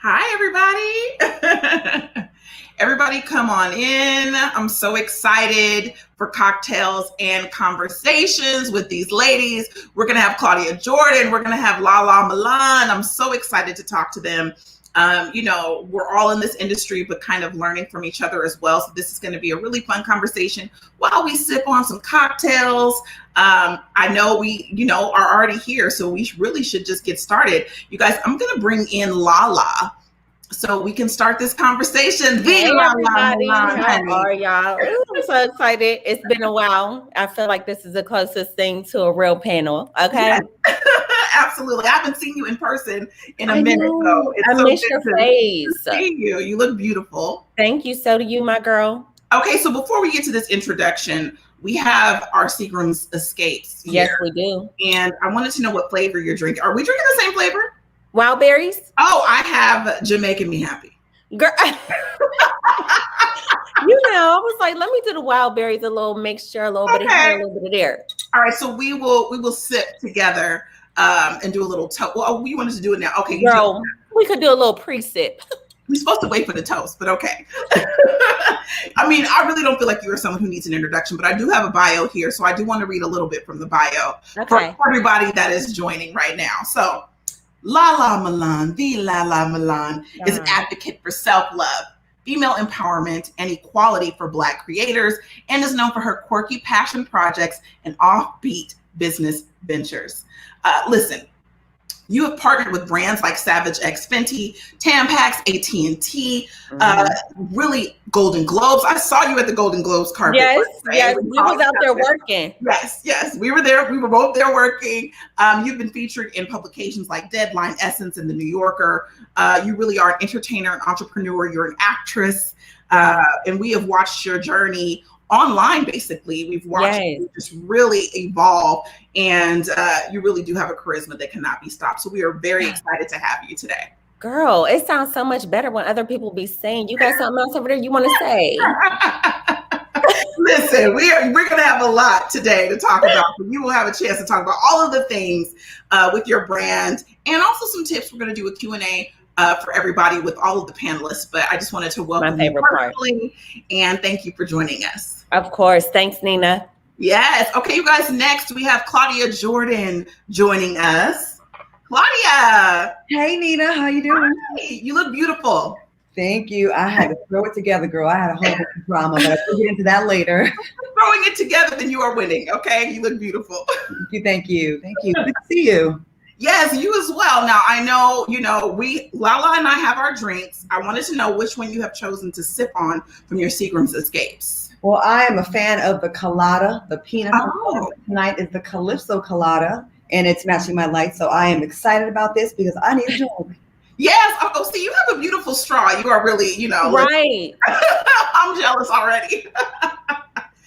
Hi, everybody. Everybody come on in. I'm so excited for cocktails and conversations with these ladies. We're going to have Claudia Jordan. We're going to have LaLa Milan. I'm so excited to talk to them. We're all in this industry, but kind of learning from each other as well. So this is going to be a really fun conversation while we sip on some cocktails. I know we, are already here, so we really should just get started. You guys, I'm going to bring in LaLa so we can start this conversation. Hey, everybody. How are y'all? I'm so excited. It's been a while. I feel like this is the closest thing to a real panel. Okay. Yes. Absolutely. I haven't seen you in person in a minute, so I miss your face. See you. You look beautiful. Thank you. So do you, my girl. Okay, so before we get to this introduction, we have our Seagram's Escapes here. Yes, we do. And I wanted to know what flavor you're drinking. Are we drinking the same flavor? Wild berries? Oh, I have Jamaican Me Happy. Girl. I was like, let me do the wild berries, a little mixture, a little bit of here, a little bit of there. All right, so we will sip together and do a little toast. Well, we wanted to do it now. Okay, girl, we could do a little pre-sip. We're supposed to wait for the toast, but okay. I mean, I really don't feel like you're someone who needs an introduction, but I do have a bio here, so I do want to read a little bit from the bio for everybody that is joining right now. So, LaLa Milan, the LaLa Milan, is an advocate for self-love, female empowerment, and equality for Black creators, and is known for her quirky passion projects and offbeat business ventures. Listen, you have partnered with brands like Savage X Fenty, Tampax, AT&T, really Golden Globes. I saw you at the Golden Globes carpet. Yes, we was out there working. Yes, we were there. We were both there working. You've been featured in publications like Deadline, Essence, and The New Yorker. You really are an entertainer, an entrepreneur. You're an actress, and we have watched your journey online. Basically, we've watched you just really evolve, and you really do have a charisma that cannot be stopped. So we are very excited to have you today. Girl, it sounds so much better when other people be saying, you got something else over there you want to say? Listen, we're going to have a lot today to talk about. You will have a chance to talk about all of the things with your brand, and also some tips. We're going to do a Q&A for everybody with all of the panelists, but I just wanted to welcome you personally, and thank you for joining us. Of course. Thanks, Nina. Yes. Okay, you guys, next we have Claudia Jordan joining us. Claudia. Hey, Nina. How you doing? Hi. You look beautiful. Thank you. I had to throw it together, girl. I had a whole bunch of drama, but we'll get into that later. Throwing it together, then you are winning. Okay, you look beautiful. Thank you. Good to see you. Yes, you as well. Now, I know, LaLa and I have our drinks. I wanted to know which one you have chosen to sip on from your Seagram's Escapes. Well, I am a fan of the colada, the peanut. Tonight is the Calypso colada, and it's matching my light. So I am excited about this because I need a drink. Yes. Oh, see, you have a beautiful straw. You are really, right. I'm jealous already.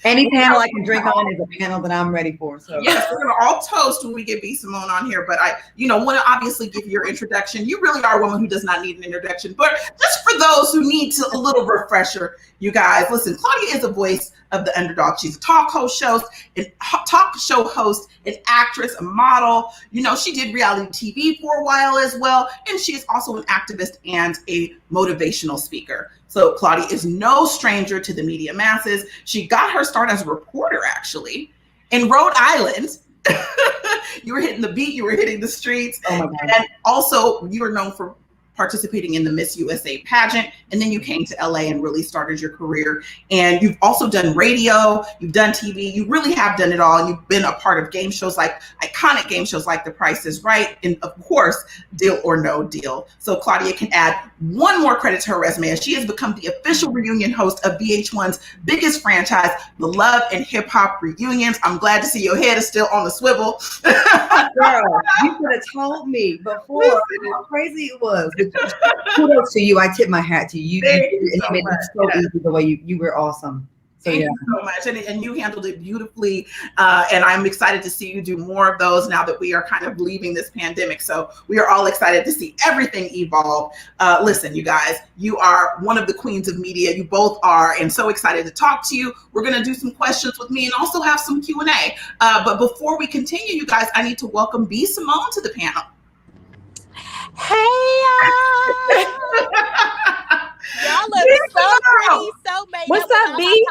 Any panel I can drink on is a panel that I'm ready for. So yes, we're gonna all toast when we get B. Simone on here. But I, want to obviously give your introduction. You really are a woman who does not need an introduction. But just for those who need a little refresher, you guys, listen. Claudia is a voice of the underdog. She's a talk show host, an actress, a model. She did reality TV for a while as well, and she is also an activist and a motivational speaker. So Claudia is no stranger to the media masses. She got her start as a reporter, actually, in Rhode Island. You were hitting the beat, you were hitting the streets. Oh my God. And also you were known for participating in the Miss USA pageant, and then you came to LA and really started your career. And you've also done radio, you've done TV, you really have done it all. And you've been a part of game shows, like iconic game shows like The Price is Right, and of course, Deal or No Deal. So Claudia can add one more credit to her resume, as she has become the official reunion host of VH1's biggest franchise, the Love and Hip Hop Reunions. I'm glad to see your head is still on the swivel. Girl, you could have told me before how crazy it was. Kudos to you. I tip my hat to you. You made it so easy the way you were awesome. So, Thank you so much. And you handled it beautifully. And I'm excited to see you do more of those now that we are kind of leaving this pandemic. So we are all excited to see everything evolve. Listen, you guys, you are one of the queens of media. You both are. And so excited to talk to you. We're going to do some questions with me and also have some Q&A. But before we continue, you guys, I need to welcome B. Simone to the panel. Hey, y'all look so pretty, so made What's up. up, B?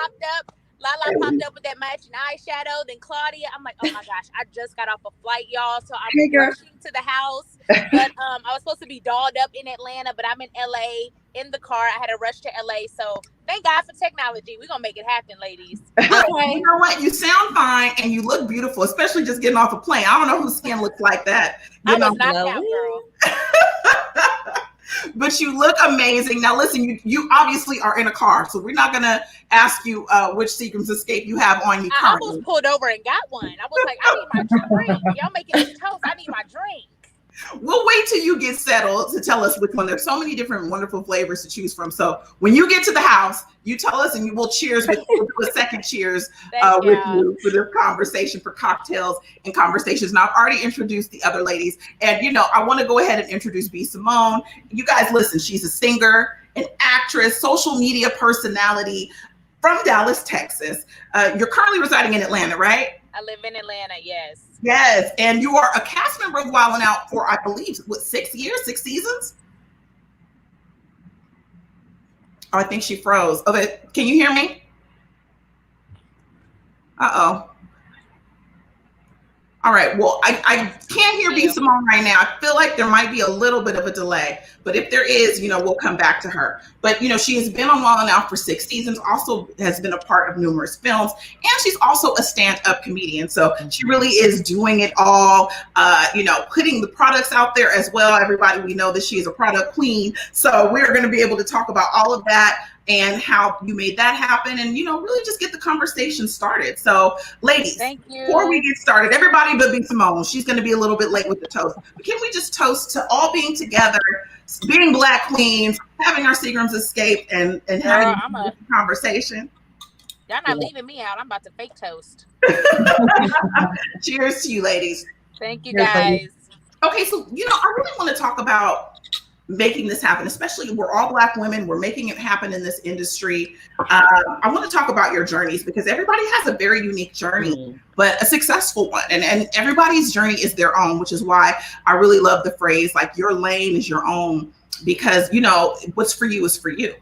LaLa popped up with that matching eyeshadow. Then Claudia, I'm like, oh my gosh, I just got off a flight, y'all. So I'm rushing to the house. But I was supposed to be dolled up in Atlanta, but I'm in LA in the car. I had to rush to LA. So thank God for technology. We're going to make it happen, ladies. Okay. You know what? You sound fine and you look beautiful, especially just getting off a plane. I don't know whose skin looks like that. I was knocked out, girl. But you look amazing. Now, listen, you obviously are in a car, so we're not going to ask you which Seagram's Escape you have on you currently. I almost pulled over and got one. I was like, I need my drink. Y'all making this toast. I need my drink. We'll wait till you get settled to tell us which one. There's so many different wonderful flavors to choose from. So when you get to the house, you tell us and we'll cheers with we'll do a second cheers with you for this conversation, for cocktails and conversations. Now, I've already introduced the other ladies. And, you know, I want to go ahead and introduce B. Simone. You guys listen, she's a singer, an actress, social media personality from Dallas, Texas. You're currently residing in Atlanta, right? I live in Atlanta, yes. Yes, and you are a cast member of Wild 'N Out for, I believe, what, 6 years, 6 seasons? Oh, I think she froze. Okay, can you hear me? Uh-oh. All right, well, I can't hear B. Simone right now. I feel like there might be a little bit of a delay, but if there is, you know, we'll come back to her. But, you know, she has been on Wild 'N Out for 6 seasons, also has been a part of numerous films, and she's also a stand-up comedian. So she really is doing it all, you know, putting the products out there as well. Everybody, we know that she is a product queen. So we're going to be able to talk about all of that and how you made that happen and, you know, really just get the conversation started. So, ladies, thank you. Before we get started, everybody but B. Simone, she's going to be a little bit late with the toast. But can we just toast to all being together, being Black queens, having our Seagram's Escape, and having a conversation? Y'all not leaving me out. I'm about to fake toast. Cheers to you, ladies. Thank you, guys. Okay, so, you know, I really want to talk about making this happen, especially we're all Black women, we're making it happen in this industry. I want to talk about your journeys because everybody has a very unique journey, but a successful one. And everybody's journey is their own, which is why I really love the phrase, like, your lane is your own, because, you know, what's for you is for you.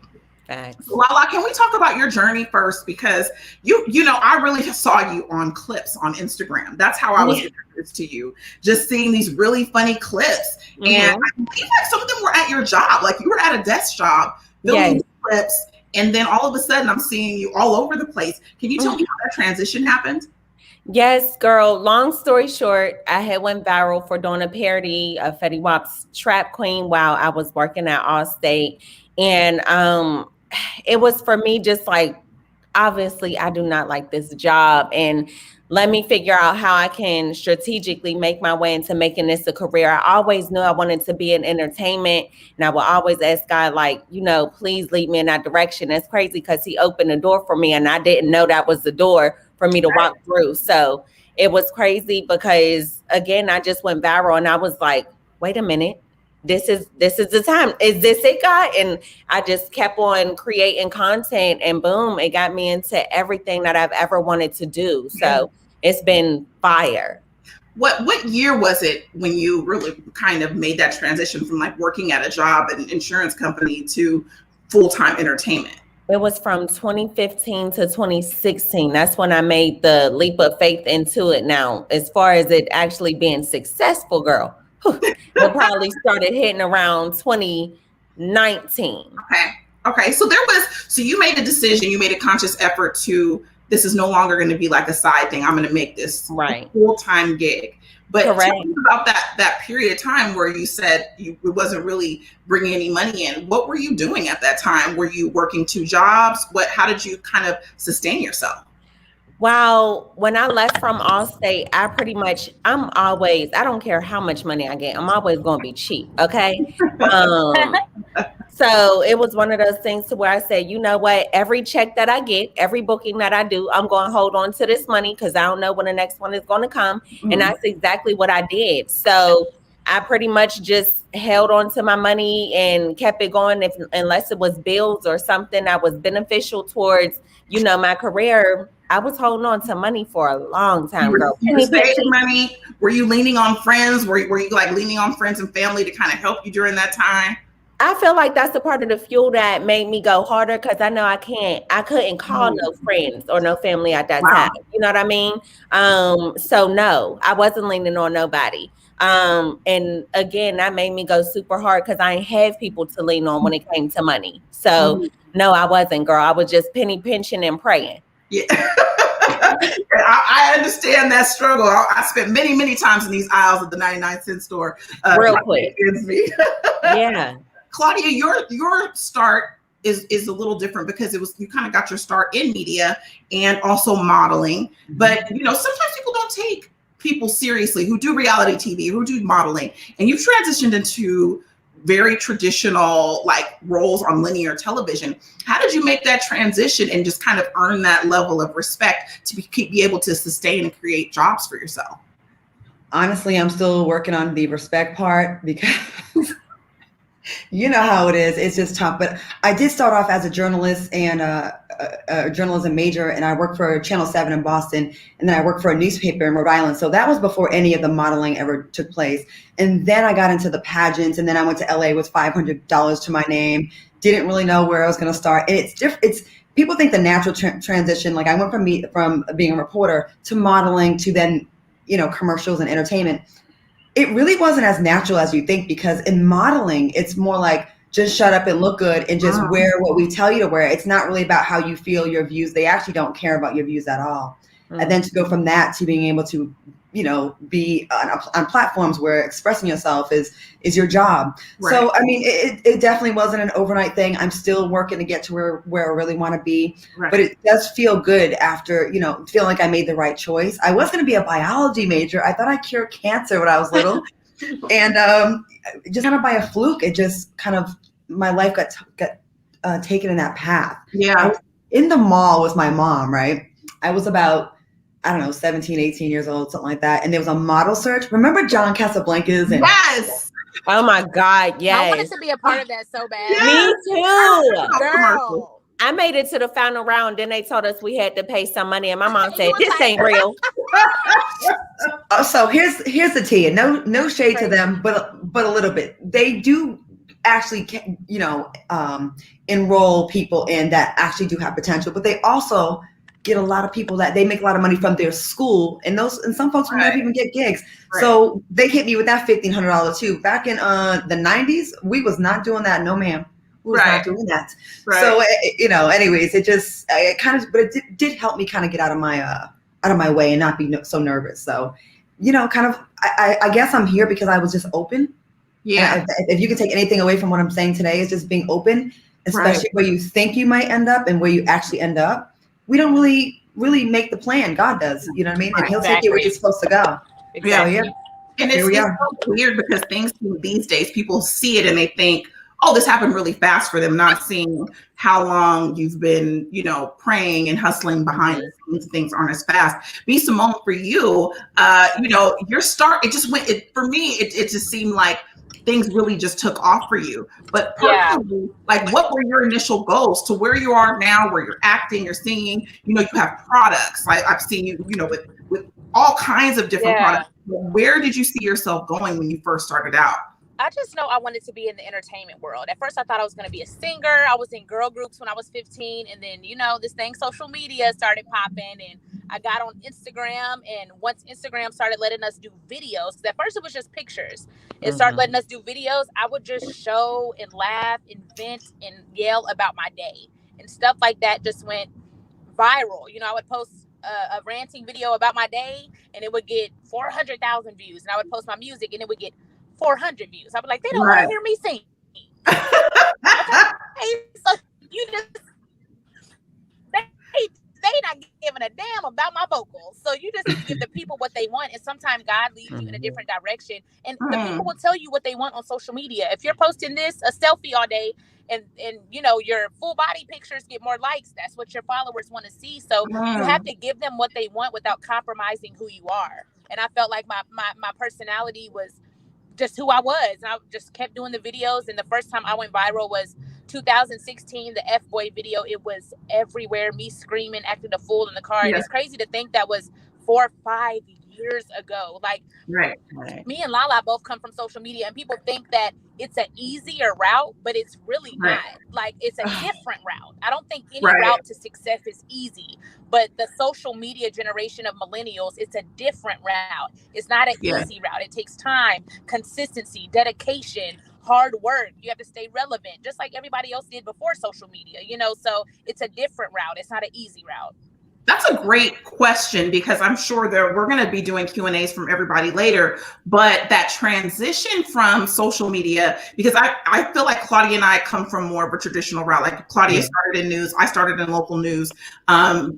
Thanks. LaLa, can we talk about your journey first? Because you know, I really saw you on clips on Instagram. That's how I was introduced to you. Just seeing these really funny clips, and I believe like some of them were at your job. Like you were at a desk job filming clips, and then all of a sudden I'm seeing you all over the place. Can you tell me how that transition happened? Yes, girl. Long story short, I had went viral for doing a parody of Fetty Wap's Trap Queen while I was working at Allstate, and it was for me just like, obviously I do not like this job, and let me figure out how I can strategically make my way into making this a career. I always knew I wanted to be in entertainment, and I would always ask God, like, you know, please lead me in that direction. That's crazy because he opened the door for me and I didn't know that was the door for me to walk through. So it was crazy because, again, I just went viral and I was like, wait a minute. This is the time. Is this it, God? And I just kept on creating content, and boom, it got me into everything that I've ever wanted to do. So it's been fire. What year was it when you really kind of made that transition from like working at a job at an insurance company to full-time entertainment? It was from 2015 to 2016. That's when I made the leap of faith into it. Now, as far as it actually being successful, girl, it probably started hitting around 2019. Okay. So you made a decision, you made a conscious effort to, this is no longer going to be like a side thing. I'm going to make this a full-time gig. But tell me about that period of time where you said it wasn't really bringing any money in. What were you doing at that time? Were you working 2 jobs? How did you kind of sustain yourself? Well, when I left from Allstate, I don't care how much money I get. I'm always going to be cheap. Okay. So it was one of those things to where I said, you know what, every check that I get, every booking that I do, I'm going to hold on to this money because I don't know when the next one is going to come. And that's exactly what I did. So I pretty much just held on to my money and kept it going unless it was bills or something that was beneficial towards, you know, my career. I was holding on to money for a long time, girl. You were saving money? Were you leaning on friends? Were you like leaning on friends and family to kind of help you during that time? I feel like that's the part of the fuel that made me go harder, because I know I couldn't call no friends or no family at that time. You know what I mean? So no, I wasn't leaning on nobody. And again, that made me go super hard because I didn't have people to lean on when it came to money. So no, I wasn't, girl. I was just penny pinching and praying. Yeah. I understand that struggle. I spent many times in these aisles at the 99-cent store. Real quick. Yeah. Claudia, your start is a little different because you kind of got your start in media and also modeling. But you know, sometimes people don't take people seriously who do reality TV, who do modeling, and you've transitioned into very traditional like roles on linear television. How did you make that transition and just kind of earn that level of respect to be able to sustain and create jobs for yourself? Honestly, I'm still working on the respect part because you know how it is. It's just tough. But I did start off as a journalist and a journalism major, and I worked for Channel 7 in Boston, and then I worked for a newspaper in Rhode Island. So that was before any of the modeling ever took place. And then I got into the pageants, and then I went to LA with $500 to my name. Didn't really know where I was going to start. And it's different. It's people think the natural transition. Like I went from being a reporter to modeling to then, you know, commercials and entertainment. It really wasn't as natural as you think, because in modeling, it's more like just shut up and look good and just wear what we tell you to wear. It's not really about how you feel, your views. They actually don't care about your views at all. And then to go from that to being able to, you know, be on platforms where expressing yourself is your job. Right. So, I mean, it definitely wasn't an overnight thing. I'm still working to get to where I really want to be. Right. But it does feel good after, you know, feeling like I made the right choice. I was going to be a biology major. I thought I cured cancer when I was little. And just kind of by a fluke, it just kind of, my life got taken in that path. Yeah. I was in the mall with my mom, right? I was about, I don't know, 17, 18 years old, something like that. And there was a model search. Remember John Casablancas? And yes. Oh my God, yes. I wanted to be a part of that so bad. Yes. Me too. Girl. I made it to the final round. Then they told us we had to pay some money. And my mom said, this ain't real. So here's the tea. And no shade to them, but a little bit. They do actually, you know, enroll people in that actually do have potential. But they also get a lot of people that they make a lot of money from their school, and some folks will never even get gigs. Right. So they hit me with that $1,500 too. Back in the 90s, we was not doing that. No, ma'am. We was not doing that. Right. So, you know, anyways, it did help me kind of get out of my way and not be so nervous. So, you know, kind of, I guess I'm here because I was just open. Yeah. If you can take anything away from what I'm saying today, is just being open, especially where you think you might end up and where you actually end up. We don't really make the plan. God does, you know what I mean? And he'll take you where you're supposed to go. Exactly. Yeah. And it's so weird because things these days, people see it and they think, oh, this happened really fast for them, not seeing how long you've been, you know, praying and hustling behind the scenes. Things aren't as fast. Simone, for you, you know, your start, it just went, for me, it just seemed like things really just took off for you. But personally, like, what were your initial goals to where you are now, where you're acting, you're singing, you know, you have products. Like I've seen you, you know, with all kinds of different products. Where did you see yourself going when you first started out? I just know I wanted to be in the entertainment world. At first, I thought I was going to be a singer. I was in girl groups when I was 15. And then, you know, this thing, social media, started popping. And I got on Instagram. And once Instagram started letting us do videos, because at first it was just pictures. It started letting us do videos. I would just show and laugh and vent and yell about my day. And stuff like that just went viral. You know, I would post a ranting video about my day, and it would get 400,000 views. And I would post my music, and it would get 400 views. I was like, they don't want to hear me sing. So you just they not giving a damn about my vocals. So you just need to give the people what they want. And sometimes God leads you in a different direction. And the people will tell you what they want on social media. If you're posting a selfie all day, and you know, your full body pictures get more likes, that's what your followers want to see. So you have to give them what they want without compromising who you are. And I felt like my personality was just who I was. And I just kept doing the videos. And the first time I went viral was 2016, the F-Boy video. It was everywhere, me screaming, acting a fool in the car. And it's crazy to think that was 4 or 5 years ago. Like, right. Me and LaLa both come from social media, and people think that it's an easier route, but it's really not. Like, it's a different route. I don't think any route to success is easy, but the social media generation of millennials, it's a different route. It's not an easy route. It takes time, consistency, dedication, hard work. You have to stay relevant, just like everybody else did before social media, you know? So it's a different route. It's not an easy route. That's a great question, because I'm sure we're going to be doing Q&As from everybody later, but that transition from social media, because I feel like Claudia and I come from more of a traditional route. Like Claudia started in news, I started in local news.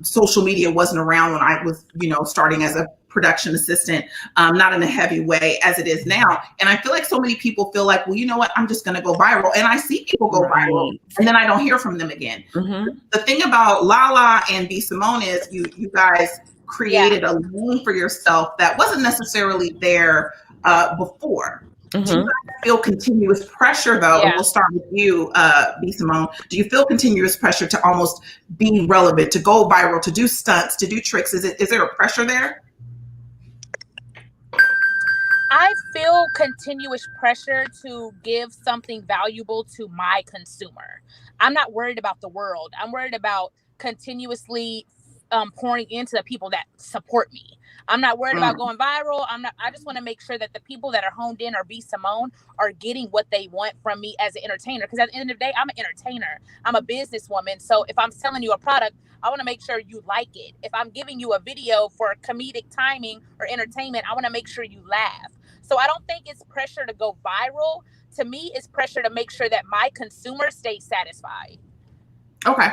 Social media wasn't around when I was, starting as a production assistant, not in a heavy way as it is now. And I feel like so many people feel like, well, you know what, I'm just going to go viral. And I see people go viral and then I don't hear from them again. The thing about LaLa and Simone is you guys created a lane for yourself that wasn't necessarily there before. Do you guys feel continuous pressure though? And we'll start with you, Simone. Do you feel continuous pressure to almost be relevant, to go viral, to do stunts, to do tricks? Is there a pressure there? I feel continuous pressure to give something valuable to my consumer. I'm not worried about the world. I'm worried about continuously pouring into the people that support me. I'm not worried about going viral. I just want to make sure that the people that are honed in or Simone are getting what they want from me as an entertainer. Because at the end of the day, I'm an entertainer. I'm a businesswoman. So if I'm selling you a product, I want to make sure you like it. If I'm giving you a video for comedic timing or entertainment, I want to make sure you laugh. So I don't think it's pressure to go viral. To me, it's pressure to make sure that my consumer stays satisfied. Okay.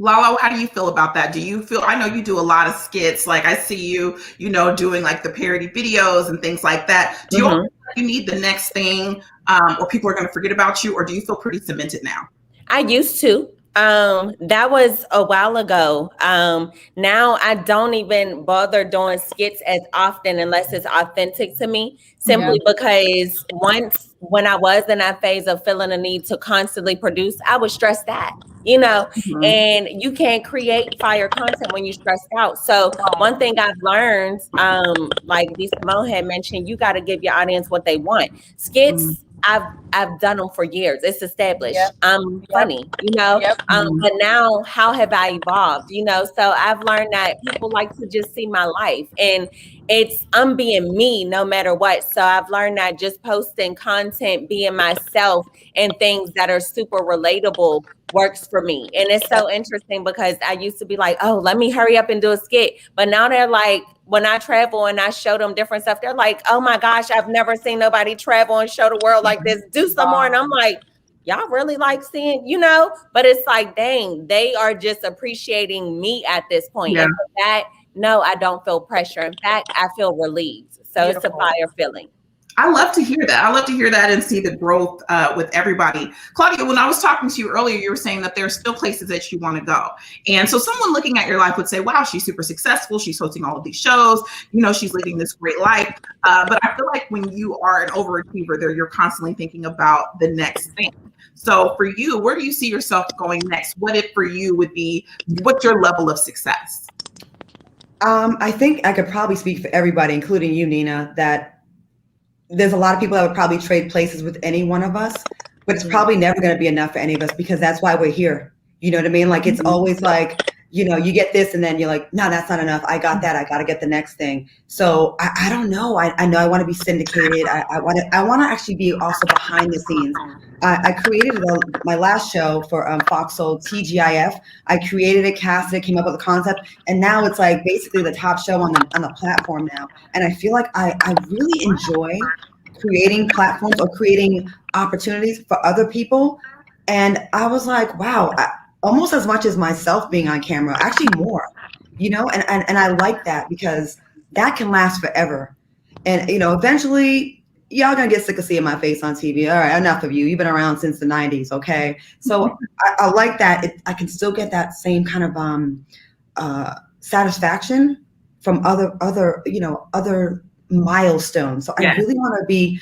LaLa, how do you feel about that? Do you feel, I know you do a lot of skits. Like I see you, doing like the parody videos and things like that. Do you feel like you need the next thing or people are going to forget about you? Or do you feel pretty cemented now? I used to. That was a while ago. Now I don't even bother doing skits as often unless it's authentic to me, simply because when I was in that phase of feeling a need to constantly produce, I was stressed out, and you can't create fire content when you're stressed out. So one thing I've learned, like Simone had mentioned, you got to give your audience what they want. Skits, I've done them for years. It's established. I'm funny, but now how have I evolved? So I've learned that people like to just see my life, and I'm being me no matter what. So I've learned that just posting content, being myself, and things that are super relatable works for me. And it's so interesting because I used to be like, oh, let me hurry up and do a skit. But now they're like, when I travel and I show them different stuff, they're like, oh my gosh, I've never seen nobody travel and show the world like this. Do some more. And I'm like, y'all really like seeing, but it's like, dang, they are just appreciating me at this point. And for that, no, I don't feel pressure. In fact, I feel relieved. So Beautiful. It's a fire feeling. I love to hear that. I love to hear that and see the growth with everybody. Claudia, when I was talking to you earlier, you were saying that there's still places that you want to go. And so someone looking at your life would say, wow, she's super successful. She's hosting all of these shows. She's living this great life. But I feel like when you are an overachiever there, you're constantly thinking about the next thing. So for you, where do you see yourself going next? What if for you would be, what's your level of success? I think I could probably speak for everybody, including you, Nina, that there's a lot of people that would probably trade places with any one of us, but it's probably never going to be enough for any of us because that's why we're here. You know what I mean? Like, it's always like, you get this and then you're like, no, that's not enough. I got that. I got to get the next thing. So I don't know. I know I want to be syndicated. I want to actually be also behind the scenes. I created my last show for Fox Soul TGIF. I created it, cast it, came up with a concept, and now it's like basically the top show on the platform now. And I feel like I really enjoy creating platforms or creating opportunities for other people. And I was like, wow, almost as much as myself being on camera, actually more, and I like that because that can last forever. And, eventually y'all gonna get sick of seeing my face on TV. All right, enough of you. You've been around since the 90s. Okay. So I like that. I can still get that same kind of satisfaction from other milestones. So I really want to be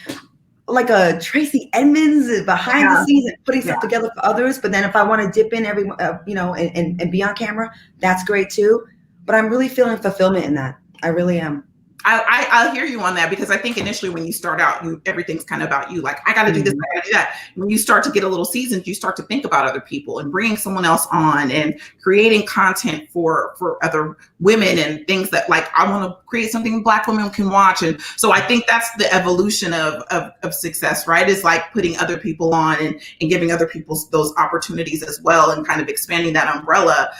like a Tracy Edmonds behind the scenes and putting stuff together for others. But then if I want to dip in every, and be on camera, that's great too. But I'm really feeling fulfillment in that. I really am. I'll hear you on that, because I think initially when you start out, everything's kind of about you. Like, I got to do this, I got to do that. When you start to get a little seasoned, you start to think about other people and bringing someone else on and creating content for other women and things that, like, I want to create something Black women can watch. And so I think that's the evolution of success, right? Is like putting other people on and giving other people those opportunities as well, and kind of expanding that umbrella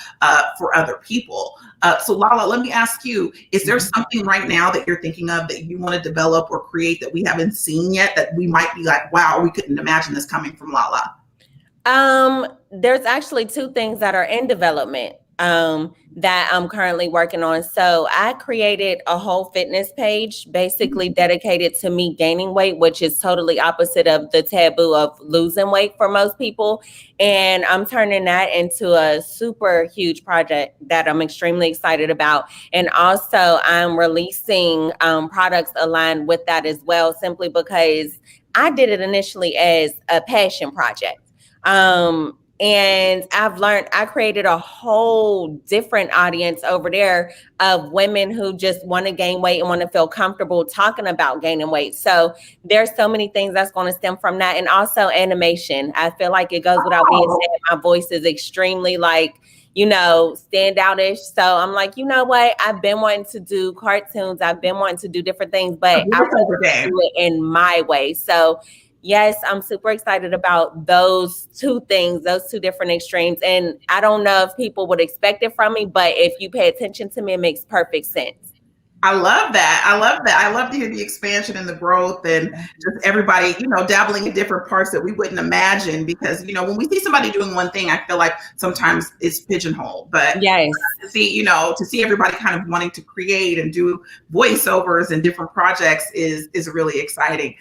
for other people. So LaLa, let me ask you, is there something right now that you're thinking of that you want to develop or create that we haven't seen yet, that we might be like, wow, we couldn't imagine this coming from LaLa? There's actually 2 things that are in development that I'm currently working on. So I created a whole fitness page basically dedicated to me gaining weight, which is totally opposite of the taboo of losing weight for most people. And I'm turning that into a super huge project that I'm extremely excited about. And also I'm releasing products aligned with that as well, simply because I did it initially as a passion project. And I've learned, I created a whole different audience over there of women who just want to gain weight and want to feel comfortable talking about gaining weight. So there's so many things that's going to stem from that. And also animation. I feel like it goes without being said, my voice is extremely standoutish. So I'm like, you know what? I've been wanting to do cartoons. I've been wanting to do different things, but I want to do it in my way. So yes, I'm super excited about those 2 things, those 2 different extremes. And I don't know if people would expect it from me, but if you pay attention to me, it makes perfect sense. I love that. I love to hear the expansion and the growth, and just everybody, dabbling in different parts that we wouldn't imagine, because, when we see somebody doing one thing, I feel like sometimes it's pigeonholed, but yes, to see everybody kind of wanting to create and do voiceovers and different projects is really exciting.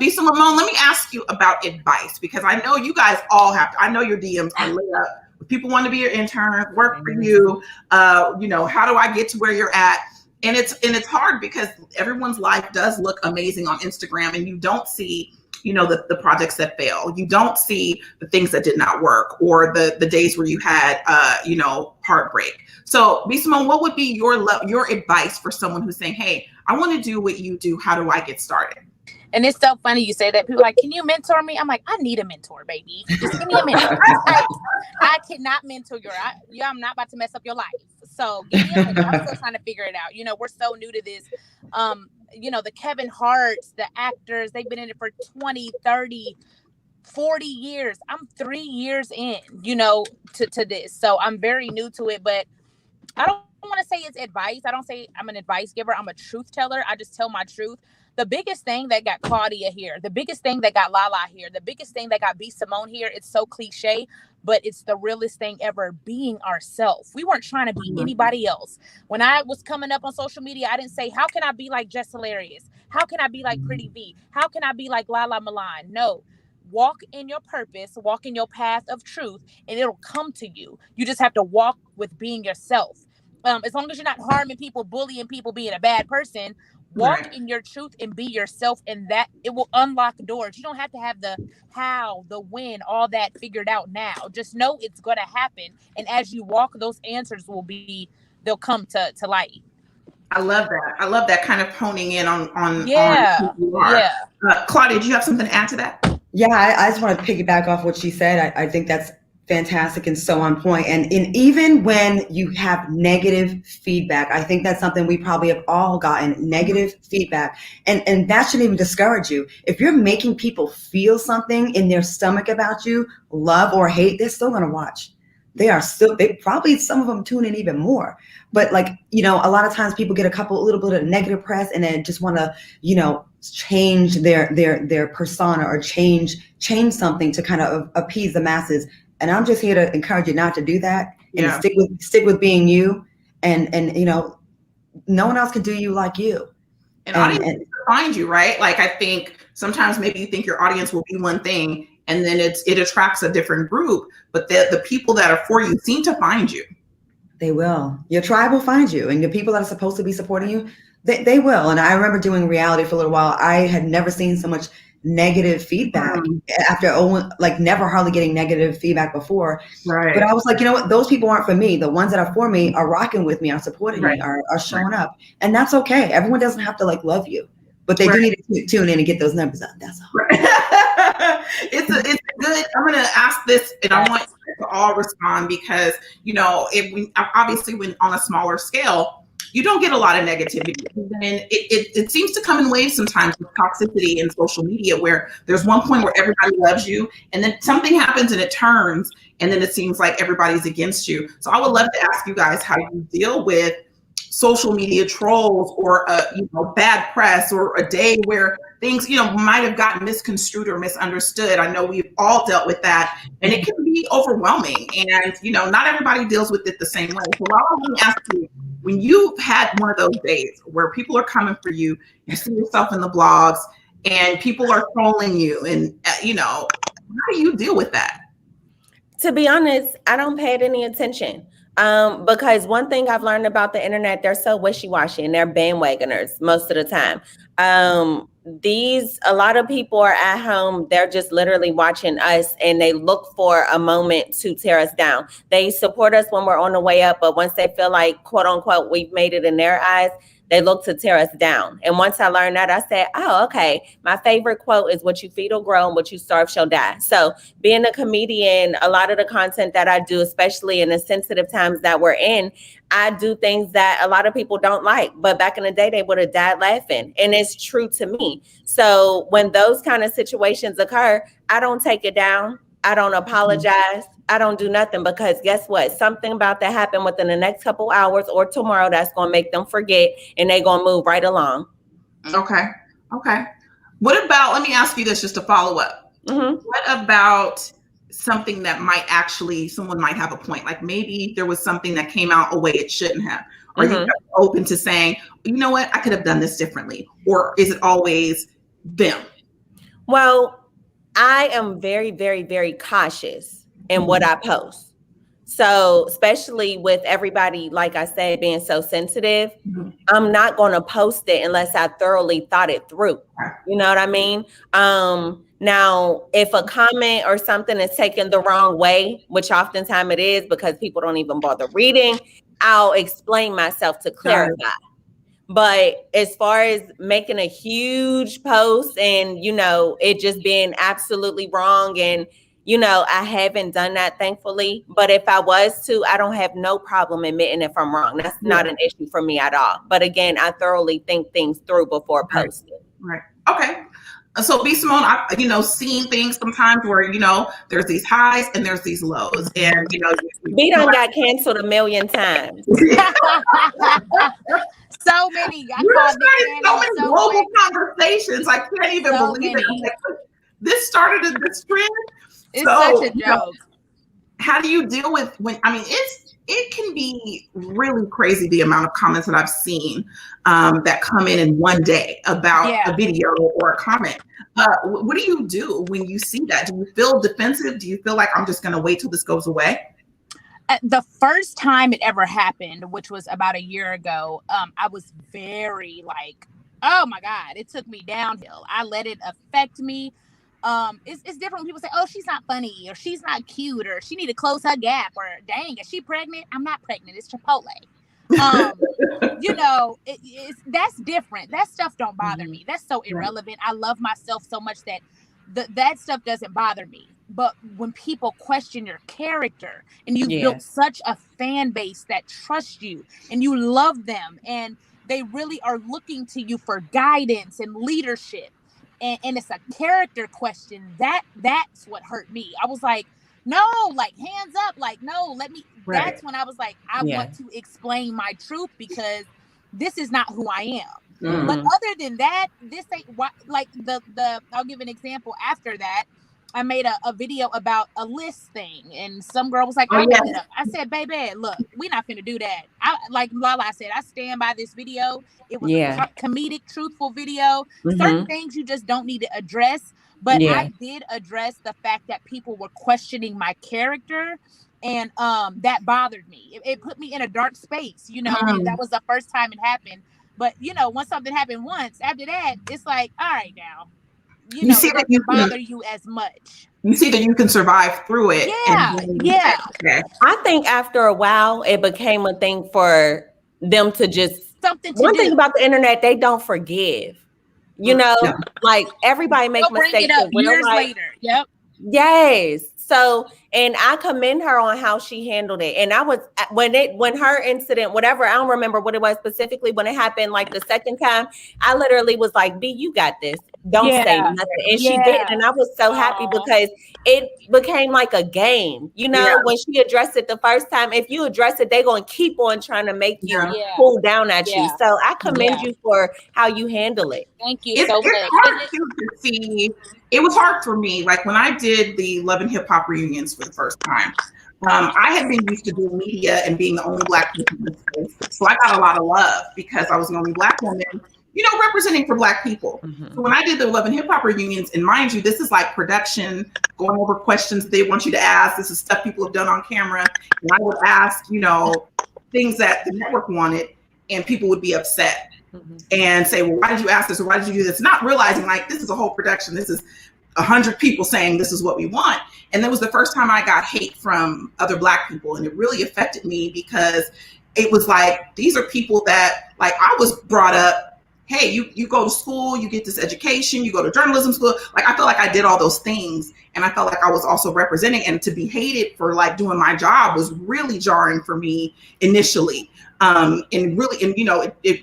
Simone, let me ask you about advice, because I know you guys all I know your DMs are lit up. People want to be your intern, work for you. How do I get to where you're at? And it's hard, because everyone's life does look amazing on Instagram, and you don't see, the projects that fail. You don't see the things that did not work, or the days where you had, heartbreak. So Simone, what would be your advice for someone who's saying, hey, I want to do what you do. How do I get started? And it's so funny you say that. People are like, can you mentor me? I'm like, I need a mentor, baby. Just give me a mentor. I cannot mentor you. I'm not about to mess up your life. So give me a mentor. I'm still trying to figure it out. We're so new to this. The Kevin Harts, the actors, they've been in it for 20, 30, 40 years. I'm 3 years in, to this. So I'm very new to it, but I don't want to say it's advice. I don't say I'm an advice giver. I'm a truth teller. I just tell my truth. The biggest thing that got Claudia here, the biggest thing that got LaLa here, the biggest thing that got Simone here, it's so cliche, but it's the realest thing ever, being ourselves. We weren't trying to be anybody else. When I was coming up on social media, I didn't say, how can I be like Jess Hilarious? How can I be like Pretty V? How can I be like LaLa Milan? No. Walk in your purpose, walk in your path of truth, and it'll come to you. You just have to walk with being yourself. As long as you're not harming people, bullying people, being a bad person, walk in your truth and be yourself, and that it will unlock doors. You don't have to have the how, the when, all that figured out now. Just know it's going to happen. And as you walk, those answers they'll come to light. I love that. I love that kind of honing in on who you are. Yeah. Claudia, do you have something to add to that? Yeah, I just want to piggyback off what she said. I think that's fantastic and so on point. And even when you have negative feedback, I think that's something we probably have all gotten, negative feedback. And that shouldn't even discourage you. If you're making people feel something in their stomach about you, love or hate, they're still going to watch. They probably, some of them tune in even more. But a lot of times people get a little bit of negative press and then just want to, change their persona or change something to kind of appease the masses. And I'm just here to encourage you not to do that, and stick with being you, and no one else can do you like you. And audience find you, right? Like, I think sometimes maybe you think your audience will be one thing, and then it attracts a different group, but the people that are for you seem to find you. They will. Your tribe will find you, and the people that are supposed to be supporting you, they will. And I remember doing reality for a little while. I had never seen so much negative feedback after like never hardly getting negative feedback before. Right. But I was like, you know what? Those people aren't for me. The ones that are for me are rocking with me, are supporting me, are showing up. And that's okay. Everyone doesn't have to like love you, but they do need to tune in and get those numbers up. That's all. It's good. I'm going to ask this, and I want you to all respond because, you know, obviously when on a smaller scale, you don't get a lot of negativity. And it seems to come in waves sometimes with toxicity in social media, where there's one point where everybody loves you, and then something happens and it turns, and then it seems like everybody's against you. So I would love to ask you guys how you deal with social media trolls or bad press, or a day where things might have gotten misconstrued or misunderstood. I know we've all dealt with that, and it can be overwhelming, and not everybody deals with it the same way. So I want to ask you, when you've had one of those days where people are coming for you, you see yourself in the blogs and people are trolling you, and how do you deal with that? To be honest, I don't pay it any attention. Because one thing I've learned about the internet, they're so wishy-washy and they're bandwagoners most of the time. A lot of people are at home, they're just literally watching us, and they look for a moment to tear us down. They support us when we're on the way up, but once they feel like, quote unquote, we've made it in their eyes, they look to tear us down. And once I learned that, I said, oh, okay. My favorite quote is, what you feed will grow and what you starve shall die. So being a comedian, a lot of the content that I do, especially in the sensitive times that we're in, I do things that a lot of people don't like. But back in the day, they would have died laughing. And it's true to me. So when those kind of situations occur, I don't take it down. I don't apologize. I don't do nothing, because guess what? Something about to happen within the next couple hours or tomorrow that's going to make them forget, and they're going to move right along. Okay. What about, let me ask you this just to follow up. What about something that someone might have a point? Like maybe there was something that came out a way it shouldn't have. Are you open to saying, you know what, I could have done this differently? Or is it always them? Well, I am very, very, very cautious in what I post. So especially with everybody, like I said, being so sensitive, I'm not going to post it unless I thoroughly thought it through. You know what I mean? Now, if a comment or something is taken the wrong way, which oftentimes it is because people don't even bother reading, I'll explain myself to clarify. But as far as making a huge post and, it just being absolutely wrong, and I haven't done that, thankfully. But if I was to, I don't have no problem admitting if I'm wrong. That's not an issue for me at all. But again, I thoroughly think things through before posting. Right. Okay. So Simone, I've seen things sometimes where, there's these highs and there's these lows. And, B done got canceled a million times. So many. So many global conversations. I can't even believe it. I'm like, this started in this trend. It's such a joke. How do you deal with it can be really crazy the amount of comments that I've seen that come in one day about a video or a comment. What do you do when you see that? Do you feel defensive? Do you feel like I'm just going to wait till this goes away? The first time it ever happened, which was about a year ago, I was very like, oh my God, it took me downhill. I let it affect me. It's different when people say, oh, she's not funny, or she's not cute, or she need to close her gap, or dang, is she pregnant? I'm not pregnant. It's Chipotle. That's different. That stuff don't bother me. That's so irrelevant. I love myself so much that that stuff doesn't bother me. But when people question your character, and you've built such a fan base that trusts you and you love them, and they really are looking to you for guidance and leadership, and it's a character question, that's what hurt me. I was like, no, like hands up, like, no, let me. That's when I was like, I want to explain my truth, because this is not who I am. But other than that, this ain't what, like I'll give an example. After that, I made a video about a list thing, and some girl was like, I said, baby, look, we're not finna do that. Like LaLa said, I stand by this video. It was a comedic, truthful video. Certain things you just don't need to address. But I did address the fact that people were questioning my character, and that bothered me. It put me in a dark space, and that was the first time it happened. But, once something happened once, after that, it's like, all right, now, you see that you bother you as much. You see that you can survive through it. Yeah. Okay. I think after a while, it became a thing for them to just one thing about the internet, they don't forgive. You know, like everybody makes mistakes. Bring it up years later. Yep. Yes. So, and I commend her on how she handled it. And I was when her incident, whatever, I don't remember what it was specifically when it happened, like the second time, I literally was like, B, you got this. Don't say nothing. And she did. And I was so happy because it became like a game. You know, when she addressed it the first time, if you address it, they're going to keep on trying to make you pull down at you. So I commend you for how you handle it. Thank you so much. It's hard to see. It was hard for me. Like when I did the Love and Hip Hop reunions for the first time, I had been used to doing media and being the only Black person in the space. So I got a lot of love because I was the only Black woman, you know, representing for Black people. So when I did the Love and Hip Hop reunions, and mind you, this is like production, going over questions they want you to ask. This is stuff people have done on camera. And I would ask, you know, things that the network wanted, and people would be upset. And say, well, why did you ask this? Or why did you do this? Not realizing like this is a whole production. This is 100 people saying this is what we want. And that was the first time I got hate from other Black people. And it really affected me because it was like, these are people that like I was brought up, hey, you go to school, you get this education, you go to journalism school. Like I felt like I did all those things. And I felt like I was also representing, and to be hated for like doing my job was really jarring for me initially. And you know, it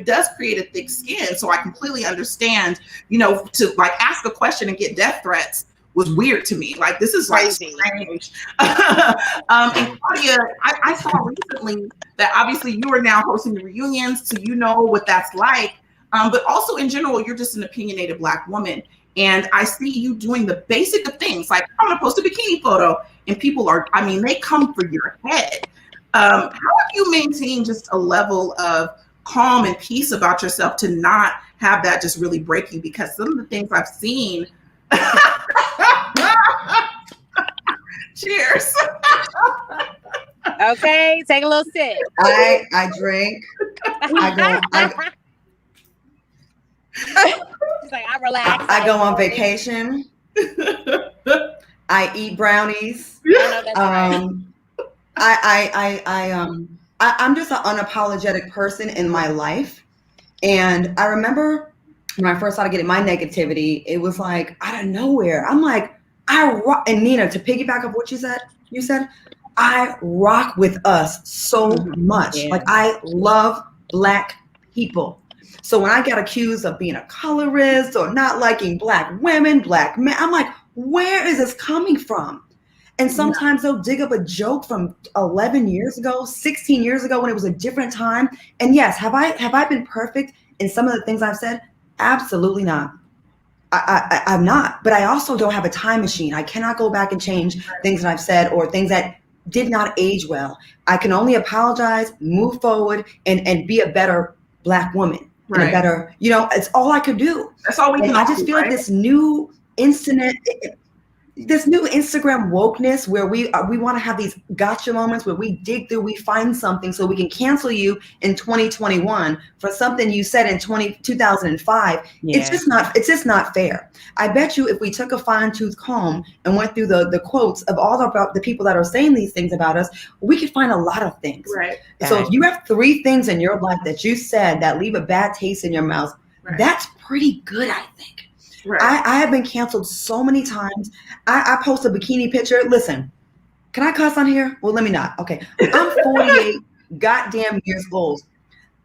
does create a thick skin. So I completely understand, you know, to like ask a question and get death threats was weird to me. Like, this is like strange. And Claudia, I saw recently that obviously you are now hosting the reunions, so you know what that's like. But also in general, you're just an opinionated Black woman. And I see you doing the basic of things. Like, I'm gonna post a bikini photo and people are, I mean, they come for your head. How have you maintained just a level of calm and peace about yourself to not have that just really break you? Because some of the things I've seen. Cheers. Okay, take a little sip. I drink. She's like, I relax. I go on vacation. I eat brownies. I'm just an unapologetic person in my life. And I remember when I first started getting my negativity, it was like out of nowhere. I'm like, and Nina, to piggyback of what you said, I rock with us so much. Like, I love Black people. So when I got accused of being a colorist or not liking Black women, Black men, I'm like, where is this coming from? And sometimes they'll dig up a joke from 11 years ago, 16 years ago, when it was a different time. And yes, have I been perfect in some of the things I've said? Absolutely not. I'm not. But I also don't have a time machine. I cannot go back and change things that I've said or things that did not age well. I can only apologize, move forward, and be a better Black woman. And a better, you know, it's all I could do. That's all we can do. I just feel like this new Instagram wokeness where we want to have these gotcha moments where we dig through, we find something so we can cancel you in 2021 for something you said in 2005. Yeah. It's just not fair. I bet you if we took a fine-tooth comb and went through the quotes of all about the people that are saying these things about us, we could find a lot of things. Right. So if you have 3 things in your life that you said that leave a bad taste in your mouth, that's pretty good, I think. Right. I have been canceled so many times. I post a bikini picture. Listen, can I cuss on here? Well, let me not. Okay. I'm 48 goddamn years old.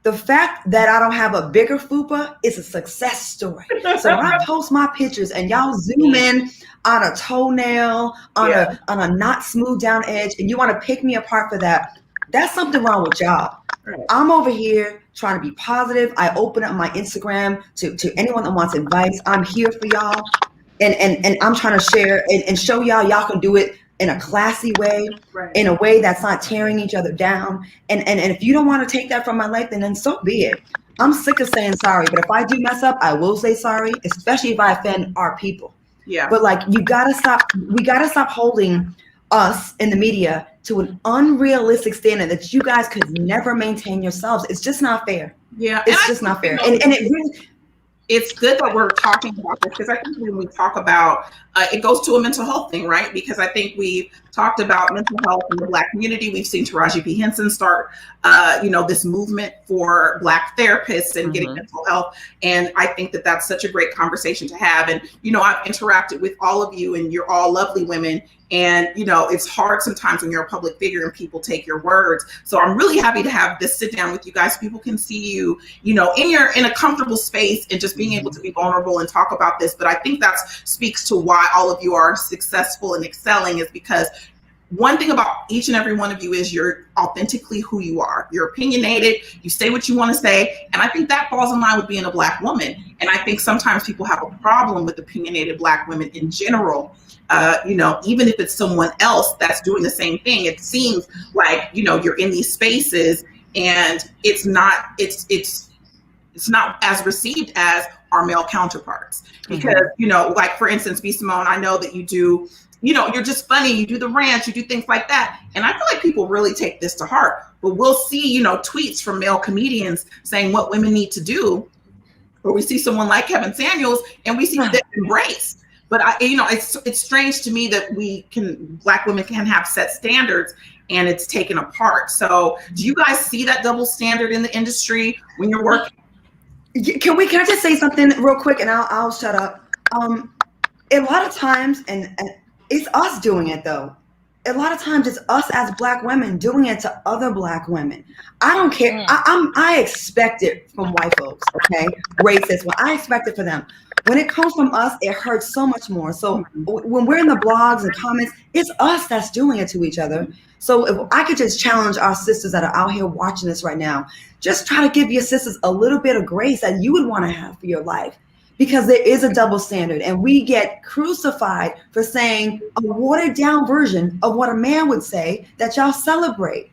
The fact that I don't have a bigger fupa is a success story. So when I post my pictures and y'all zoom in on a toenail, on a not smooth down edge, and you want to pick me apart for that, that's something wrong with y'all. Right. I'm over here trying to be positive. I open up my Instagram to anyone that wants advice. I'm here for y'all. And I'm trying to share and show y'all can do it in a classy way, in a way that's not tearing each other down. And if you don't want to take that from my life, then so be it. I'm sick of saying sorry, but if I do mess up, I will say sorry, especially if I offend our people. Yeah. But like, we gotta stop holding us in the media to an unrealistic standard that you guys could never maintain yourselves. It's just not fair. Yeah. It's just not fair. And it really, it's good that we're talking about this, because I think when we talk about it goes to a mental health thing, right? Because I think we've talked about mental health in the Black community. We've seen Taraji P. Henson start, this movement for Black therapists and getting mental health. And I think that that's such a great conversation to have. And, I've interacted with all of you, and you're all lovely women. And, it's hard sometimes when you're a public figure and people take your words. So I'm really happy to have this sit down with you guys. People can see you, in a comfortable space, and just being able to be vulnerable and talk about this. But I think that speaks to why all of you are successful and excelling, is because one thing about each and every one of you is you're authentically who you are. You're opinionated. You say what you want to say. And I think that falls in line with being a Black woman. And I think sometimes people have a problem with opinionated Black women in general. Even if it's someone else that's doing the same thing, it seems like, you're in these spaces and it's not as received as our male counterparts. Because, like for instance, B. Simone, I know that you do, you're just funny, you do the rants, you do things like that. And I feel like people really take this to heart. But we'll see, tweets from male comedians saying what women need to do. Or we see someone like Kevin Samuels and we see them embraced. But it's strange to me that Black women can have set standards and it's taken apart. So do you guys see that double standard in the industry when you're working? Can I just say something real quick, and I'll shut up. A lot of times, and it's us doing it though. A lot of times it's us as Black women doing it to other Black women. I don't care. I expect it from white folks, okay? Racist. Well, I expect it for them. When it comes from us, it hurts so much more. So when we're in the blogs and comments, it's us that's doing it to each other. So if I could just challenge our sisters that are out here watching this right now, just try to give your sisters a little bit of grace that you would want to have for your life. Because there is a double standard, and we get crucified for saying a watered down version of what a man would say that y'all celebrate.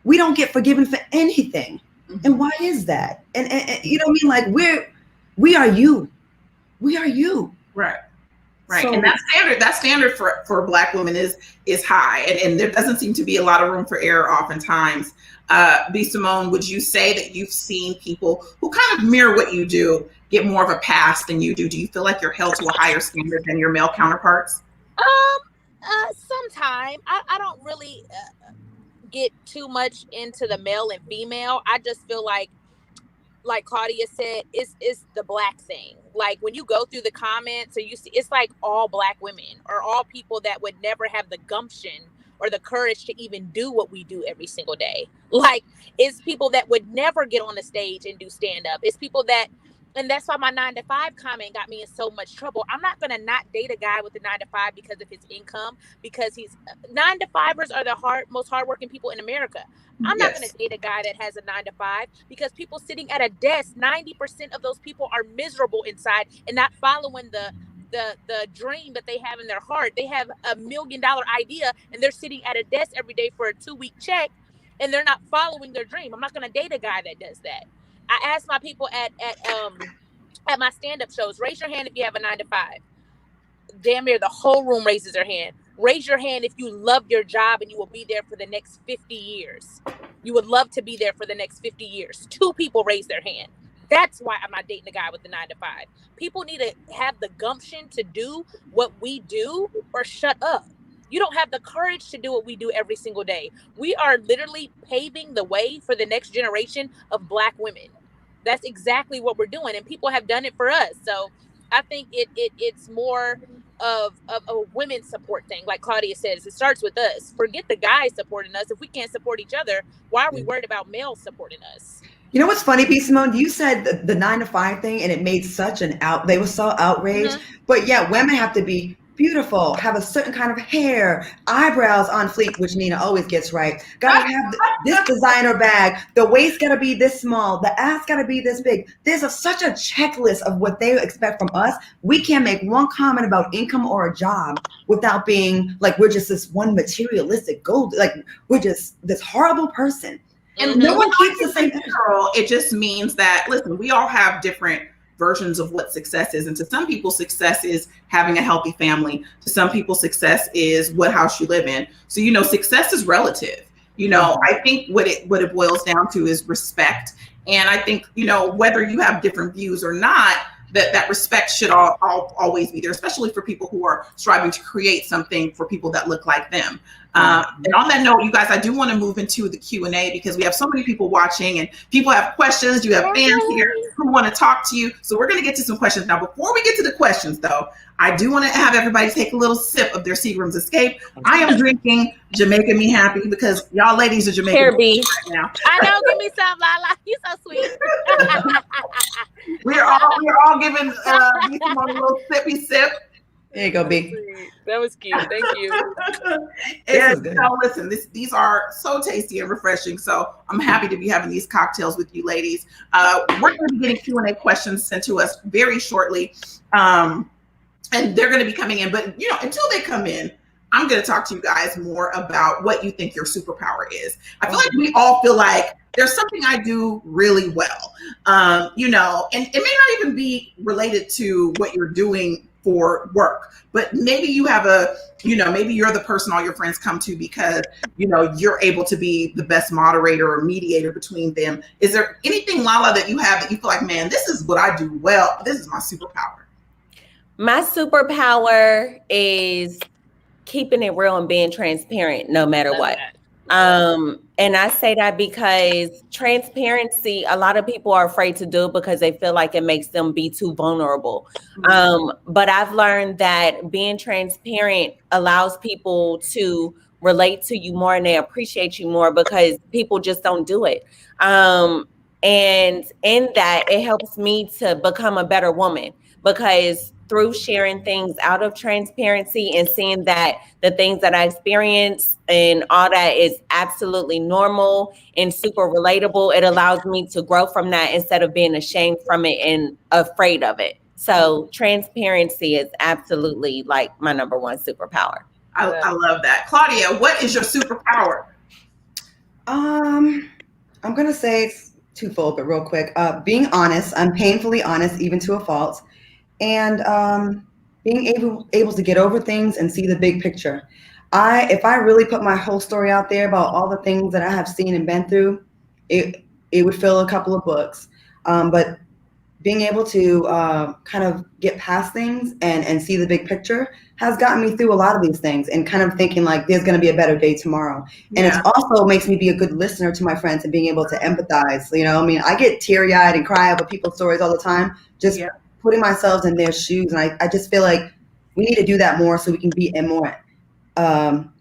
We don't get forgiven for anything. And why is that? And you know what I mean? Like we are you. We are you. Right. So, and that standard for Black women is high. And there doesn't seem to be a lot of room for error oftentimes. B. Simone, would you say that you've seen people who kind of mirror what you do get more of a pass than you do? Do you feel like you're held to a higher standard than your male counterparts? Sometime. I don't really get too much into the male and female. I just feel like Claudia said, it's the Black thing. Like when you go through the comments or you see, it's like all Black women or all people that would never have the gumption or the courage to even do what we do every single day. Like it's people that would never get on the stage and do stand up. It's people that, and that's why my 9-to-5 comment got me in so much trouble. I'm not going to not date a guy with a 9-to-5 because of his income, because 9-to-5ers are the most hardworking people in America. I'm not going to date a guy that has a 9-to-5 because people sitting at a desk, 90% of those people are miserable inside and not following the dream that they have in their heart. They have $1 million idea and they're sitting at a desk every day for a 2-week check and they're not following their dream. I'm not going to date a guy that does that. I ask my people at my stand-up shows, raise your hand if you have a 9-to-5. Damn near the whole room raises their hand. Raise your hand if you love your job and you will be there for the next 50 years. You would love to be there for the next 50 years. 2 people raise their hand. That's why I'm not dating a guy with a 9-to-5. People need to have the gumption to do what we do or shut up. You don't have the courage to do what we do every single day. We are literally paving the way for the next generation of Black women. That's exactly what we're doing. And people have done it for us. So I think it's more of a women's support thing. Like Claudia says, it starts with us. Forget the guys supporting us. If we can't support each other, why are we worried about males supporting us? You know what's funny, B. Simone? You said the 9-to-5 thing, and it made such they were so outraged. But yeah, women have to be beautiful, have a certain kind of hair, eyebrows on fleek, which Nina always gets right. Gotta have this designer bag. The waist gotta be this small. The ass gotta be this big. There's such a checklist of what they expect from us. We can't make one comment about income or a job without being like we're just this one materialistic gold. Like we're just this horrible person. And no one keeps the same picture. It just means that, listen, we all have different versions of what success is. And to some people, success is having a healthy family. To some people, success is what house you live in. So, success is relative. I think what it boils down to is respect. And I think, whether you have different views or not, that respect should always be there, especially for people who are striving to create something for people that look like them. And on that note, you guys, I do want to move into the Q&A because we have so many people watching and people have questions. You have fans here who want to talk to you. So we're going to get to some questions. Now, before we get to the questions, though, I do want to have everybody take a little sip of their Seagram's Escape. I am drinking Jamaica Me Happy because y'all ladies are Jamaican right now. I know. Give me some, LaLa. You so sweet. We're all giving Simone a little sippy sip. There you go, B. That was cute. Thank you. And now listen, these are so tasty and refreshing. So I'm happy to be having these cocktails with you ladies. We're going to be getting Q&A questions sent to us very shortly. And they're going to be coming in. But, until they come in, I'm going to talk to you guys more about what you think your superpower is. I feel like we all feel like there's something I do really well, and it may not even be related to what you're doing for work, but maybe you have maybe you're the person all your friends come to because, you're able to be the best moderator or mediator between them. Is there anything, LaLa, that you have that you feel like, man, this is what I do well. This is my superpower. My superpower is keeping it real and being transparent no matter what. And I say that because transparency, a lot of people are afraid to do it because they feel like it makes them be too vulnerable. But I've learned that being transparent allows people to relate to you more and they appreciate you more because people just don't do it. And in that, it helps me to become a better woman because through sharing things out of transparency and seeing that the things that I experience and all that is absolutely normal and super relatable, it allows me to grow from that instead of being ashamed from it and afraid of it. So transparency is absolutely like my number one superpower. I love that. Claudia, what is your superpower? I'm going to say it's twofold, but real quick. Being honest. I'm painfully honest, even to a fault. And being able to get over things and see the big picture. If I really put my whole story out there about all the things that I have seen and been through, it would fill a couple of books. But being able to kind of get past things and see the big picture has gotten me through a lot of these things and kind of thinking like there's going to be a better day tomorrow. And it also makes me be a good listener to my friends and being able to empathize. I get teary-eyed and cry over people's stories all the time. Putting myself in their shoes, and I just feel like we need to do that more so we can be more of an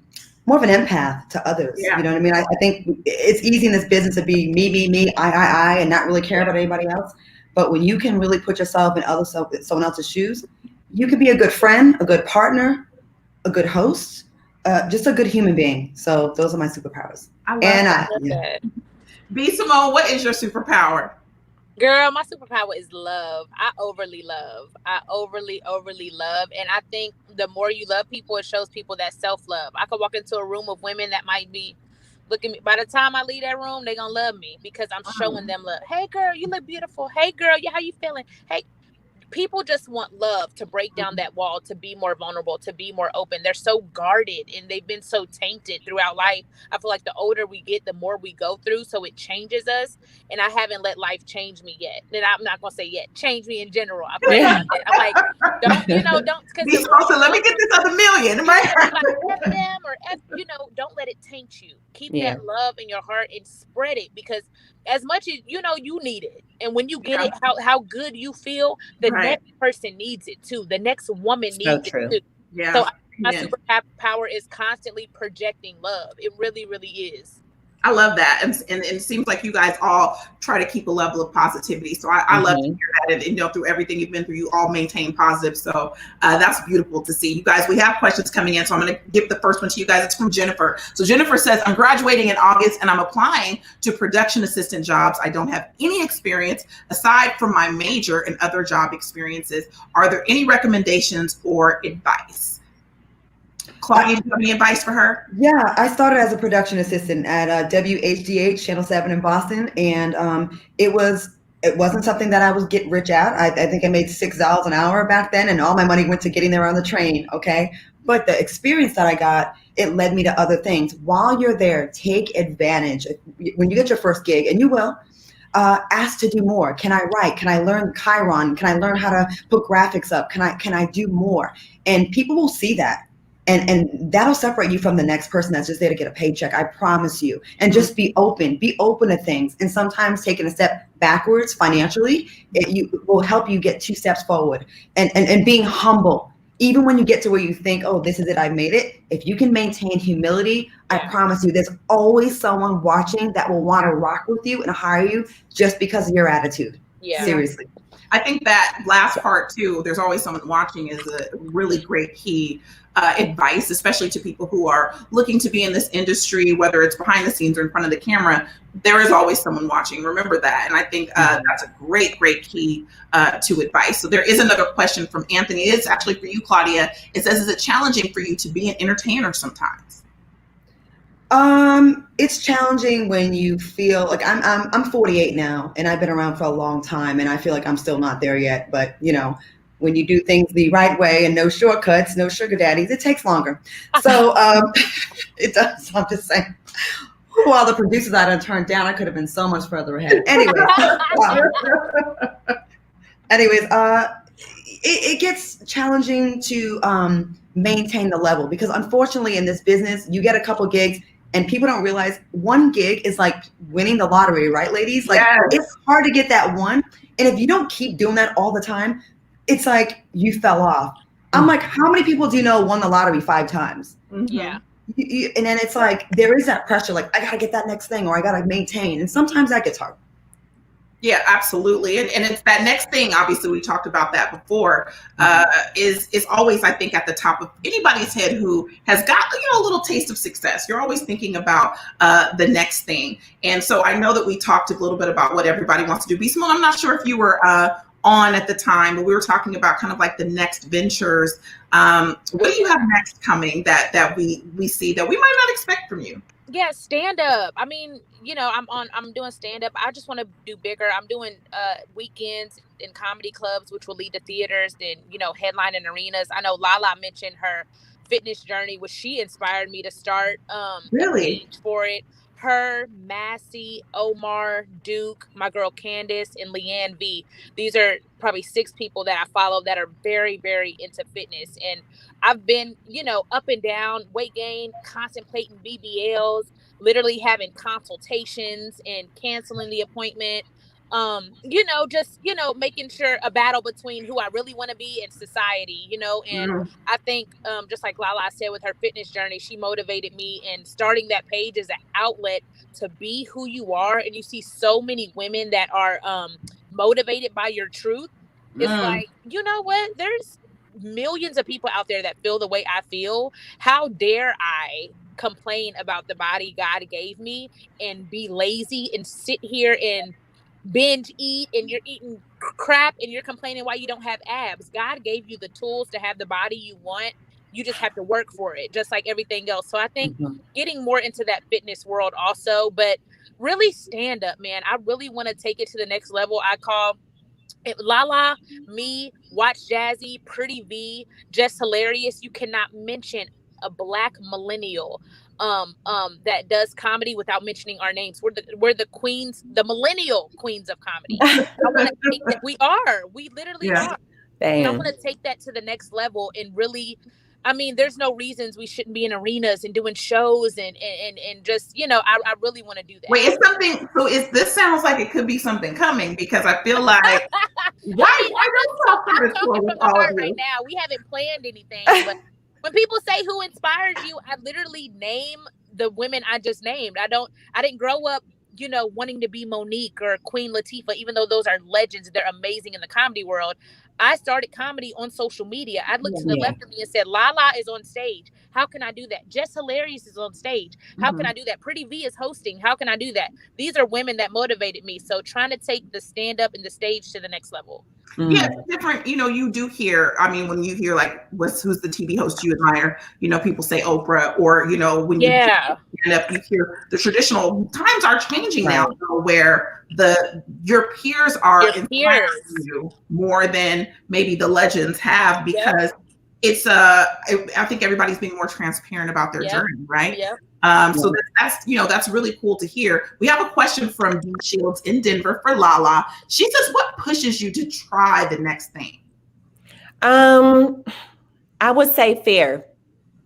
empath to others. You know what I mean? I think it's easy in this business to be me, I, and not really care about anybody else. But when you can really put yourself in someone else's shoes, you can be a good friend, a good partner, a good host, just a good human being. So those are my superpowers. I love that. B. Simone, what is your superpower? Girl, my superpower is love. I overly love. I overly love. And I think the more you love people, it shows people that self-love. I could walk into a room of women that might be looking at me. By the time I leave that room, they're going to love me because I'm showing them love. Hey, girl, you look beautiful. Hey, girl, how you feeling? Hey, people just want love to break down that wall, to be more vulnerable, to be more open. They're so guarded and they've been so tainted throughout life. I feel like the older we get, the more we go through. So it changes us. And I haven't let life change me yet. And I'm not going to say yet. Change me in general. I'm like, don't. So let me get this other million. Right? Like, F them or don't let it taint you. Keep that love in your heart and spread it because as much as you need it. And when you get it, how good you feel, the next person needs it too. The next woman needs it too. Yeah. So my superpower is constantly projecting love. It really, really is. I love that. And it seems like you guys all try to keep a level of positivity. So I love to hear that. And through everything you've been through, you all maintain positive. So that's beautiful to see. You guys, we have questions coming in. So I'm going to give the first one to you guys. It's from Jennifer. So Jennifer says, I'm graduating in August and I'm applying to production assistant jobs. I don't have any experience aside from my major and other job experiences. Are there any recommendations or advice? Claudia, do you have any advice for her? Yeah, I started as a production assistant at WHDH Channel 7 in Boston, and it wasn't something that I was get rich at. I think I made $6 an hour back then, and all my money went to getting there on the train. Okay, but the experience that I got, it led me to other things. While you're there, take advantage. When you get your first gig, and you will, asked to do more. Can I write? Can I learn Chiron? Can I learn how to put graphics up? Can I do more? And people will see that. And that'll separate you from the next person that's just there to get a paycheck. I promise you. And just be open to things. And sometimes taking a step backwards financially, it will help you get 2 steps forward. And being humble, even when you get to where you think, oh, this is it, I made it. If you can maintain humility, I promise you, there's always someone watching that will want to rock with you and hire you just because of your attitude. Yeah. Seriously. I think that last part too, there's always someone watching, is a really great key advice, especially to people who are looking to be in this industry, whether it's behind the scenes or in front of the camera. There is always someone watching. Remember that. And I think that's a great key to advice. So there is another question from Anthony. It's actually for you, Claudia. It says, is it challenging for you to be an entertainer sometimes? It's challenging when you feel like I'm 48 now, and I've been around for a long time, and I feel like I'm still not there yet. But when you do things the right way and no shortcuts, no sugar daddies, it takes longer. So it does. I'm just saying. While the producers I done turned down, I could have been so much further ahead. Anyways, it gets challenging to maintain the level, because unfortunately in this business, you get a couple gigs and people don't realize one gig is like winning the lottery, right, ladies? Like, It's hard to get that one. And if you don't keep doing that all the time, it's like you fell off. I'm like, how many people do you know won the lottery 5 times? Yeah. And then it's like, there is that pressure, like, I got to get that next thing, or I got to maintain. And sometimes that gets hard. Yeah, absolutely. And it's that next thing, obviously, we talked about that before, is always, I think, at the top of anybody's head who has got, a little taste of success. You're always thinking about the next thing. And so I know that we talked a little bit about what everybody wants to do. Simone, I'm not sure if you were on at the time, but we were talking about kind of like the next ventures. What do you have next coming that we see that we might not expect from you? Yeah, stand up. I mean, I'm doing stand up. I just want to do bigger. I'm doing weekends in comedy clubs, which will lead to theaters, then, headline in arenas. I know LaLa mentioned her fitness journey, which she inspired me to start a page for it. Her, Massey, Omar, Duke, my girl Candace, and Leanne V. These are probably 6 people that I follow that are very, very into fitness. And I've been, up and down, weight gain, contemplating BBLs, literally having consultations and canceling the appointment. Making sure a battle between who I really want to be and society, and I think just like LaLa said with her fitness journey, she motivated me, and starting that page as an outlet to be who you are. And you see so many women that are motivated by your truth. It's like, you know what? There's millions of people out there that feel the way I feel. How dare I complain about the body God gave me and be lazy and sit here and binge eat, and you're eating crap and you're complaining why you don't have abs. God gave you the tools to have the body you want. You just have to work for it, just like everything else. So I think getting more into that fitness world also, but really stand up, man. I really want to take it to the next level. I call it LaLa, me, Watch Jazzy, Pretty V, Just Hilarious. You cannot mention a Black millennial that does comedy without mentioning our names. We're the queens, the millennial queens of comedy. I want to take that. We literally are. And I want to take that to the next level and really, I mean, there's no reasons we shouldn't be in arenas and doing shows and just, I really want to do that. Wait, this sounds like it could be something coming, because I feel like why don't talk from the heart right now? We haven't planned anything, but when people say who inspires you, I literally name the women I just named. I didn't grow up, wanting to be Monique or Queen Latifah, even though those are legends. They're amazing in the comedy world. I started comedy on social media. I looked to the left of me and said, LaLa is on stage. How can I do that? Just Hilarious is on stage. How can I do that? Pretty V is hosting. How can I do that? These are women that motivated me. So trying to take the stand up and the stage to the next level. Yeah, it's different. You do hear, I mean, when you hear like, who's the TV host you admire, people say Oprah, or, when you you hear the traditional. Times are changing now, where your peers are inspiring you more than maybe the legends have, because it's I think everybody's being more transparent about their journey, right? So that's really cool to hear. We have a question from D Shields in Denver for LaLa. She says, what pushes you to try the next thing? I would say fear,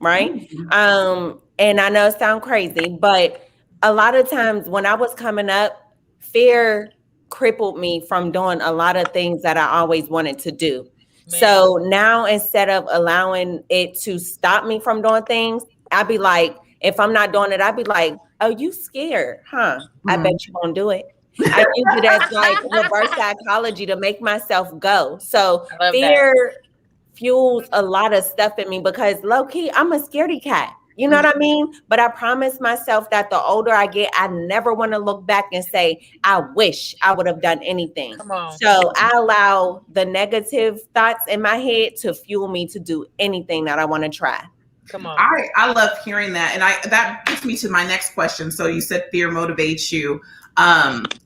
right? And I know it sounds crazy, but a lot of times when I was coming up, fear crippled me from doing a lot of things that I always wanted to do. Man. So now instead of allowing it to stop me from doing things, I'd be like, if I'm not doing it, I'd be like, oh, you scared, huh? I bet you won't do it. I use it as like reverse psychology to make myself go. So fear fuels a lot of stuff in me because low key, I'm a scaredy cat. You know what I mean? But I promise myself that the older I get, I never want to look back and say, I wish I would have done anything. So I allow the negative thoughts in my head to fuel me to do anything that I want to try. Come on. I love hearing that. And that gets me to my next question. So you said fear motivates you.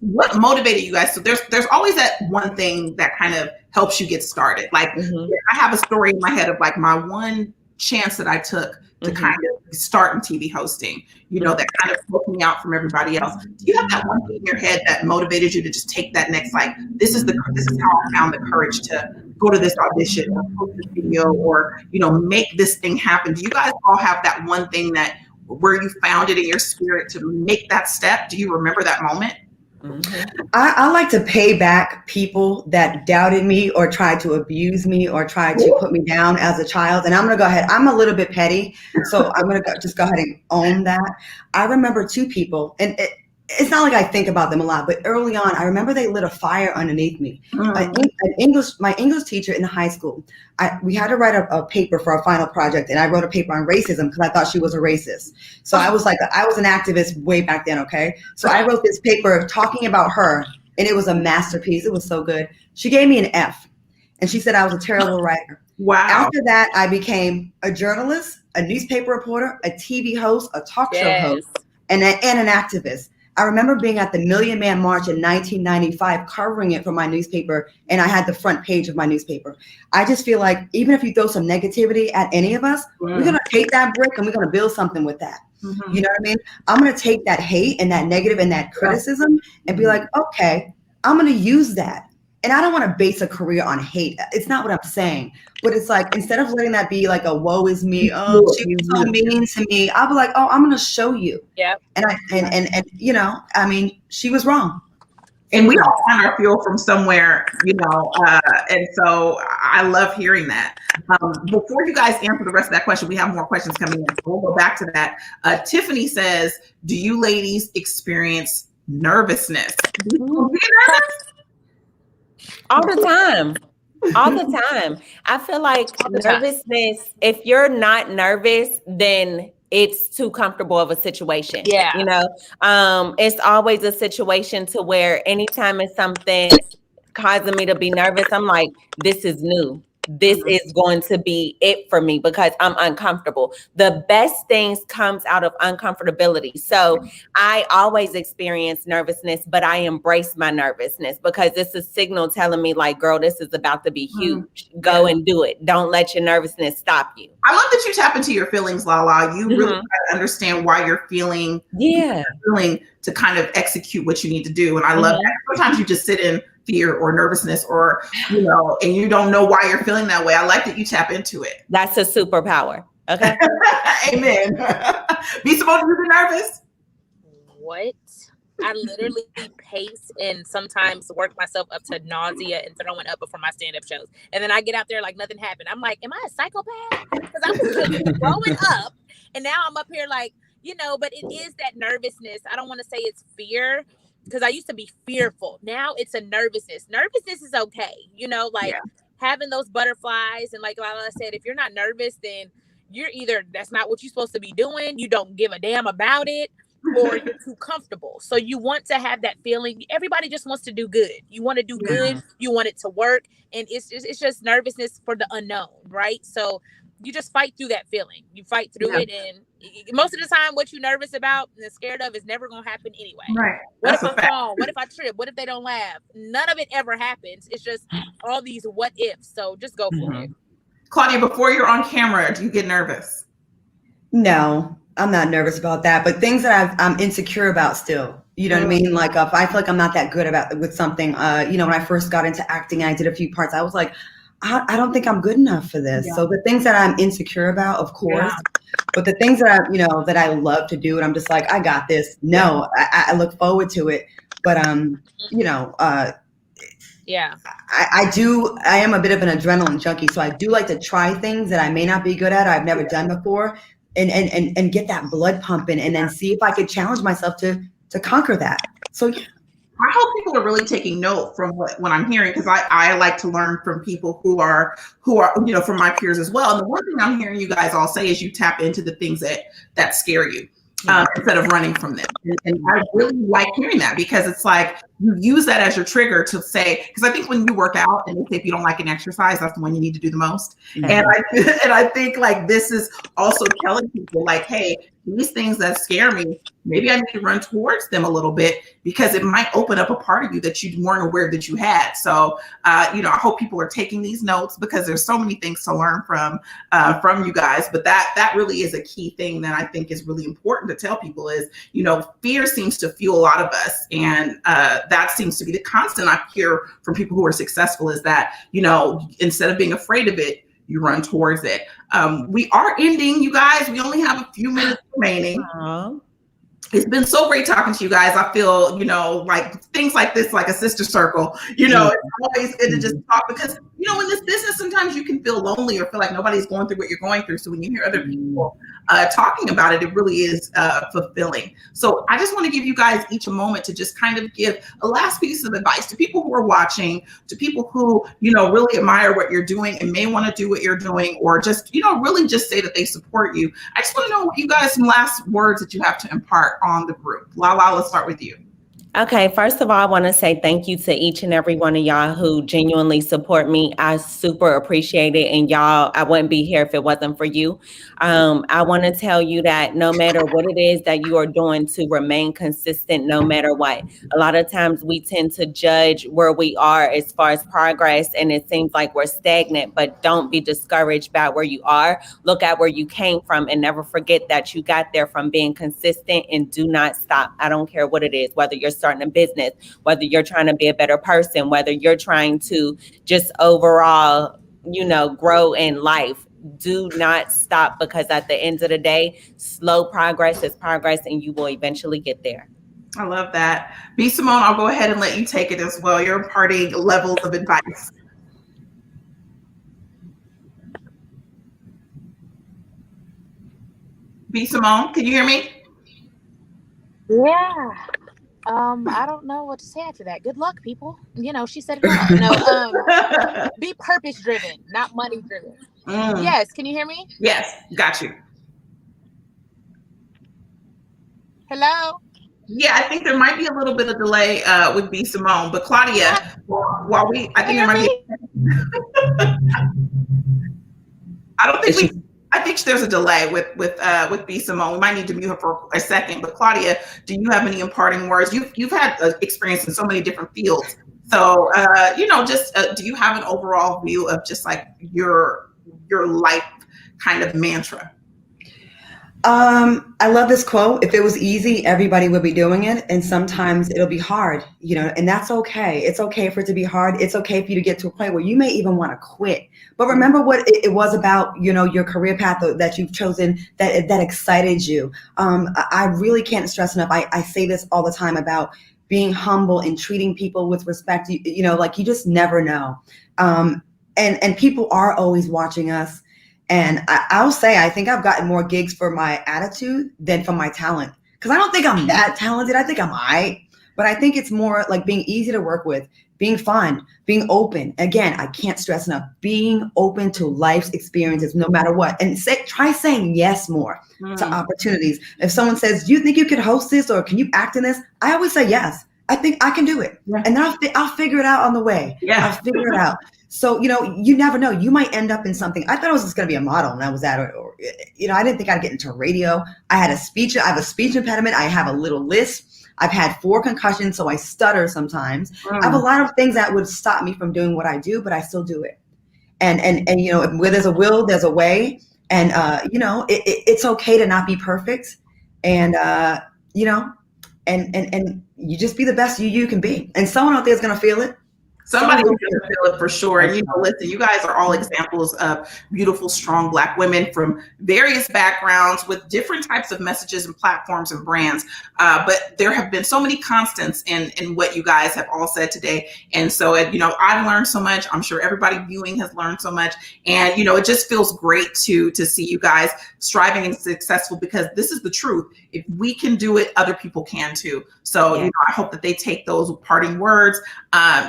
What motivated you guys? So there's always that one thing that kind of helps you get started. Like I have a story in my head of like my one chance that I took to kind of start in TV hosting, that kind of broke me out from everybody else. Do you have that one thing in your head that motivated you to just take that next, like, this is how I found the courage to go to this audition or post this video or, make this thing happen? Do you guys all have that one thing that where you found it in your spirit to make that step? Do you remember that moment? I like to pay back people that doubted me or tried to abuse me or tried to put me down as a child. And I'm going to go ahead. I'm a little bit petty, so I'm going to just go ahead and own that. I remember two people, and it's not like I think about them a lot, but early on, I remember they lit a fire underneath me. My English teacher in high school, we had to write a paper for our final project, and I wrote a paper on racism because I thought she was a racist. So I was an activist way back then, okay? So I wrote this paper talking about her, and it was a masterpiece. It was so good. She gave me an F, and she said I was a terrible writer. Wow. After that, I became a journalist, a newspaper reporter, a TV host, a talk show host, and an activist. I remember being at the Million Man March in 1995, covering it for my newspaper, and I had the front page of my newspaper. I just feel like even if you throw some negativity at any of us, we're going to take that brick and we're going to build something with that. You know what I mean? I'm going to take that hate and that negative and that criticism and be like, okay, I'm going to use that. And I don't want to base a career on hate. It's not what I'm saying. But it's like, instead of letting that be like a woe is me, oh, she was so mean to me, I'll be like, oh, I'm going to show you. Yeah. And I mean, she was wrong. And we all find our fuel from somewhere, and so I love hearing that. Before you guys answer the rest of that question, we have more questions coming in. So we'll go back to that. Tiffany says, do you ladies experience nervousness? Do you get nervous? All the time. I feel like nervousness, if you're not nervous, then it's too comfortable of a situation. Yeah. It's always a situation to where anytime it's something causing me to be nervous, I'm like, this is new. This is going to be it for me because I'm uncomfortable. The best things comes out of uncomfortability. So I always experience nervousness, but I embrace my nervousness because it's a signal telling me like, girl, this is about to be huge. Go and do it. Don't let your nervousness stop you. I love that you tap into your feelings, LaLa. You really try to understand why you're feeling, to kind of execute what you need to do. And I love that. Sometimes you just sit in fear or nervousness or, and you don't know why you're feeling that way. I like that you tap into it. That's a superpower. Okay. Amen. Simone, you nervous? What? I literally pace and sometimes work myself up to nausea and throwing up before my stand-up shows. And then I get out there like nothing happened. I'm like, am I a psychopath? Because I was just throwing up. And now I'm up here like, but it is that nervousness. I don't want to say it's fear, because I used to be fearful. Now it's a nervousness. Nervousness is okay. Having those butterflies. And like LaLa said, if you're not nervous, then you're either, that's not what you're supposed to be doing. You don't give a damn about it, or you're too comfortable. So you want to have that feeling. Everybody just wants to do good. You want to do good. You want it to work. And it's just nervousness for the unknown, right? So you just fight through that feeling. You fight through it, and most of the time, what you're nervous about and scared of is never going to happen anyway. Right. What if I fall? What if I trip? What if they don't laugh? None of it ever happens. It's just all these what ifs. So just go for it. Claudia, before you're on camera, do you get nervous? No, I'm not nervous about that, but things that I'm insecure about still. You know what I mean? Like if I feel like I'm not that good with something, you know, when I first got into acting, I did a few parts. I was like, I don't think I'm good enough for this. Yeah. So the things that I'm insecure about, of course, but the things that that I love to do, and I'm just like, I got this. No, I look forward to it. But I am a bit of an adrenaline junkie, so I do like to try things that I may not be good at, or I've never done before, and get that blood pumping, and then see if I could challenge myself to conquer that. So yeah. I hope people are really taking note from what I'm hearing, because I like to learn from people who are from my peers as well. And the one thing I'm hearing you guys all say is you tap into the things that scare you. Instead of running from them. And I really like hearing that, because it's like you use that as your trigger to say, because I think when you work out and they say if you don't like an exercise, that's the one you need to do the most. Mm-hmm. And I think like this is also telling people like, hey, these things that scare me, maybe I need to run towards them a little bit, because it might open up a part of you that you weren't aware that you had. So, I hope people are taking these notes, because there's so many things to learn from you guys. But that really is a key thing that I think is really important to tell people is, fear seems to fuel a lot of us. And that seems to be the constant I hear from people who are successful, is that, instead of being afraid of it, you run towards it. We are ending, you guys. We only have a few minutes remaining. It's been so great talking to you guys. I feel, like things like this, like a sister circle, it's always good to just talk, because, in this business, sometimes you can feel lonely or feel like nobody's going through what you're going through. So when you hear other people talking about it, it really is fulfilling. So I just want to give you guys each a moment to just kind of give a last piece of advice to people who are watching, to people who, really admire what you're doing and may want to do what you're doing, or just, really just say that they support you. I just want to know what you guys, some last words that you have to impart on the group. LaLa, let's start with you. Okay, first of all, I want to say thank you to each and every one of y'all who genuinely support me. I super appreciate it. And y'all, I wouldn't be here if it wasn't for you. I want to tell you that no matter what it is that you are doing, to remain consistent no matter what. A lot of times we tend to judge where we are as far as progress, and it seems like we're stagnant, but don't be discouraged by where you are. Look at where you came from, and never forget that you got there from being consistent, and do not stop. I don't care what it is, whether you're starting a business, whether you're trying to be a better person, whether you're trying to just overall, grow in life. Do not stop, because at the end of the day, slow progress is progress, and you will eventually get there. I love that. B. Simone, I'll go ahead and let you take it as well. You're imparting levels of advice. B. Simone, can you hear me? Yeah. I don't know what to say after that. Good luck, people. She said it all. No, be purpose driven, not money driven. Yes. Can you hear me? Yes. Got you. Hello? Yeah, I think there might be a little bit of delay with B. Simone, but Claudia, I think there's a delay with B. Simone. We might need to mute her for a second. But Claudia, do you have any imparting words? You've had experience in so many different fields. So do you have an overall view of just like your life kind of mantra? I love this quote. If it was easy, everybody would be doing it. And sometimes it'll be hard, and that's okay. It's okay for it to be hard. It's okay for you to get to a point where you may even want to quit. But remember what it was about, your career path that you've chosen that excited you. I really can't stress enough. I say this all the time about being humble and treating people with respect. Like you just never know. And people are always watching us. And I'll say, I think I've gotten more gigs for my attitude than for my talent. Because I don't think I'm that talented. I think I'm all right. But I think it's more like being easy to work with, being fun, being open. Again, I can't stress enough, being open to life's experiences, no matter what. And try saying yes more to opportunities. If someone says, do you think you could host this, or can you act in this? I always say yes. I think I can do it. Yeah. And then I'll figure it out on the way. Yeah. I'll figure it out. So, you never know. You might end up in something. I thought I was just going to be a model, and I was that, or I didn't think I'd get into radio. I have a speech impediment. I have a little lisp. I've had 4 concussions, so I stutter sometimes. I have a lot of things that would stop me from doing what I do, but I still do it. And where there's a will, there's a way. And, you know, it's okay to not be perfect. And, you know, and you just be the best you can be. And someone out there is going to feel it. Somebody's going to feel it for sure. And, you know, listen, you guys are all examples of beautiful, strong Black women from various backgrounds with different types of messages and platforms and brands. But there have been so many constants in what you guys have all said today. And so, you know, I've learned so much. I'm sure everybody viewing has learned so much. And, you know, it just feels great to see you guys striving and successful, because this is the truth. If we can do it, other people can too. So, you know, I hope that they take those parting words,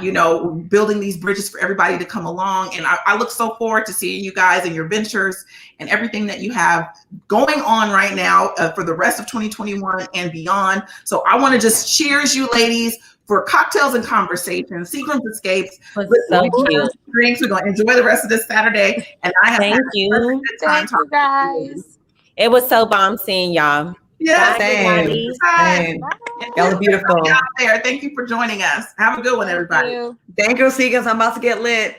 you know, building these bridges for everybody to come along. And I look so forward to seeing you guys and your ventures and everything that you have going on right now for the rest of 2021 and beyond. So I want to just cheers you ladies for cocktails and conversations. Seagram's Escapes. So cute. Drinks. We're going to enjoy the rest of this Saturday. And I have Thank you. Thank you guys. It was so bomb seeing y'all. Yes. Same. Y'all are beautiful. Out there. Thank you for joining us. Have a good one, everybody. Thank you, Seagram's. I'm about to get lit.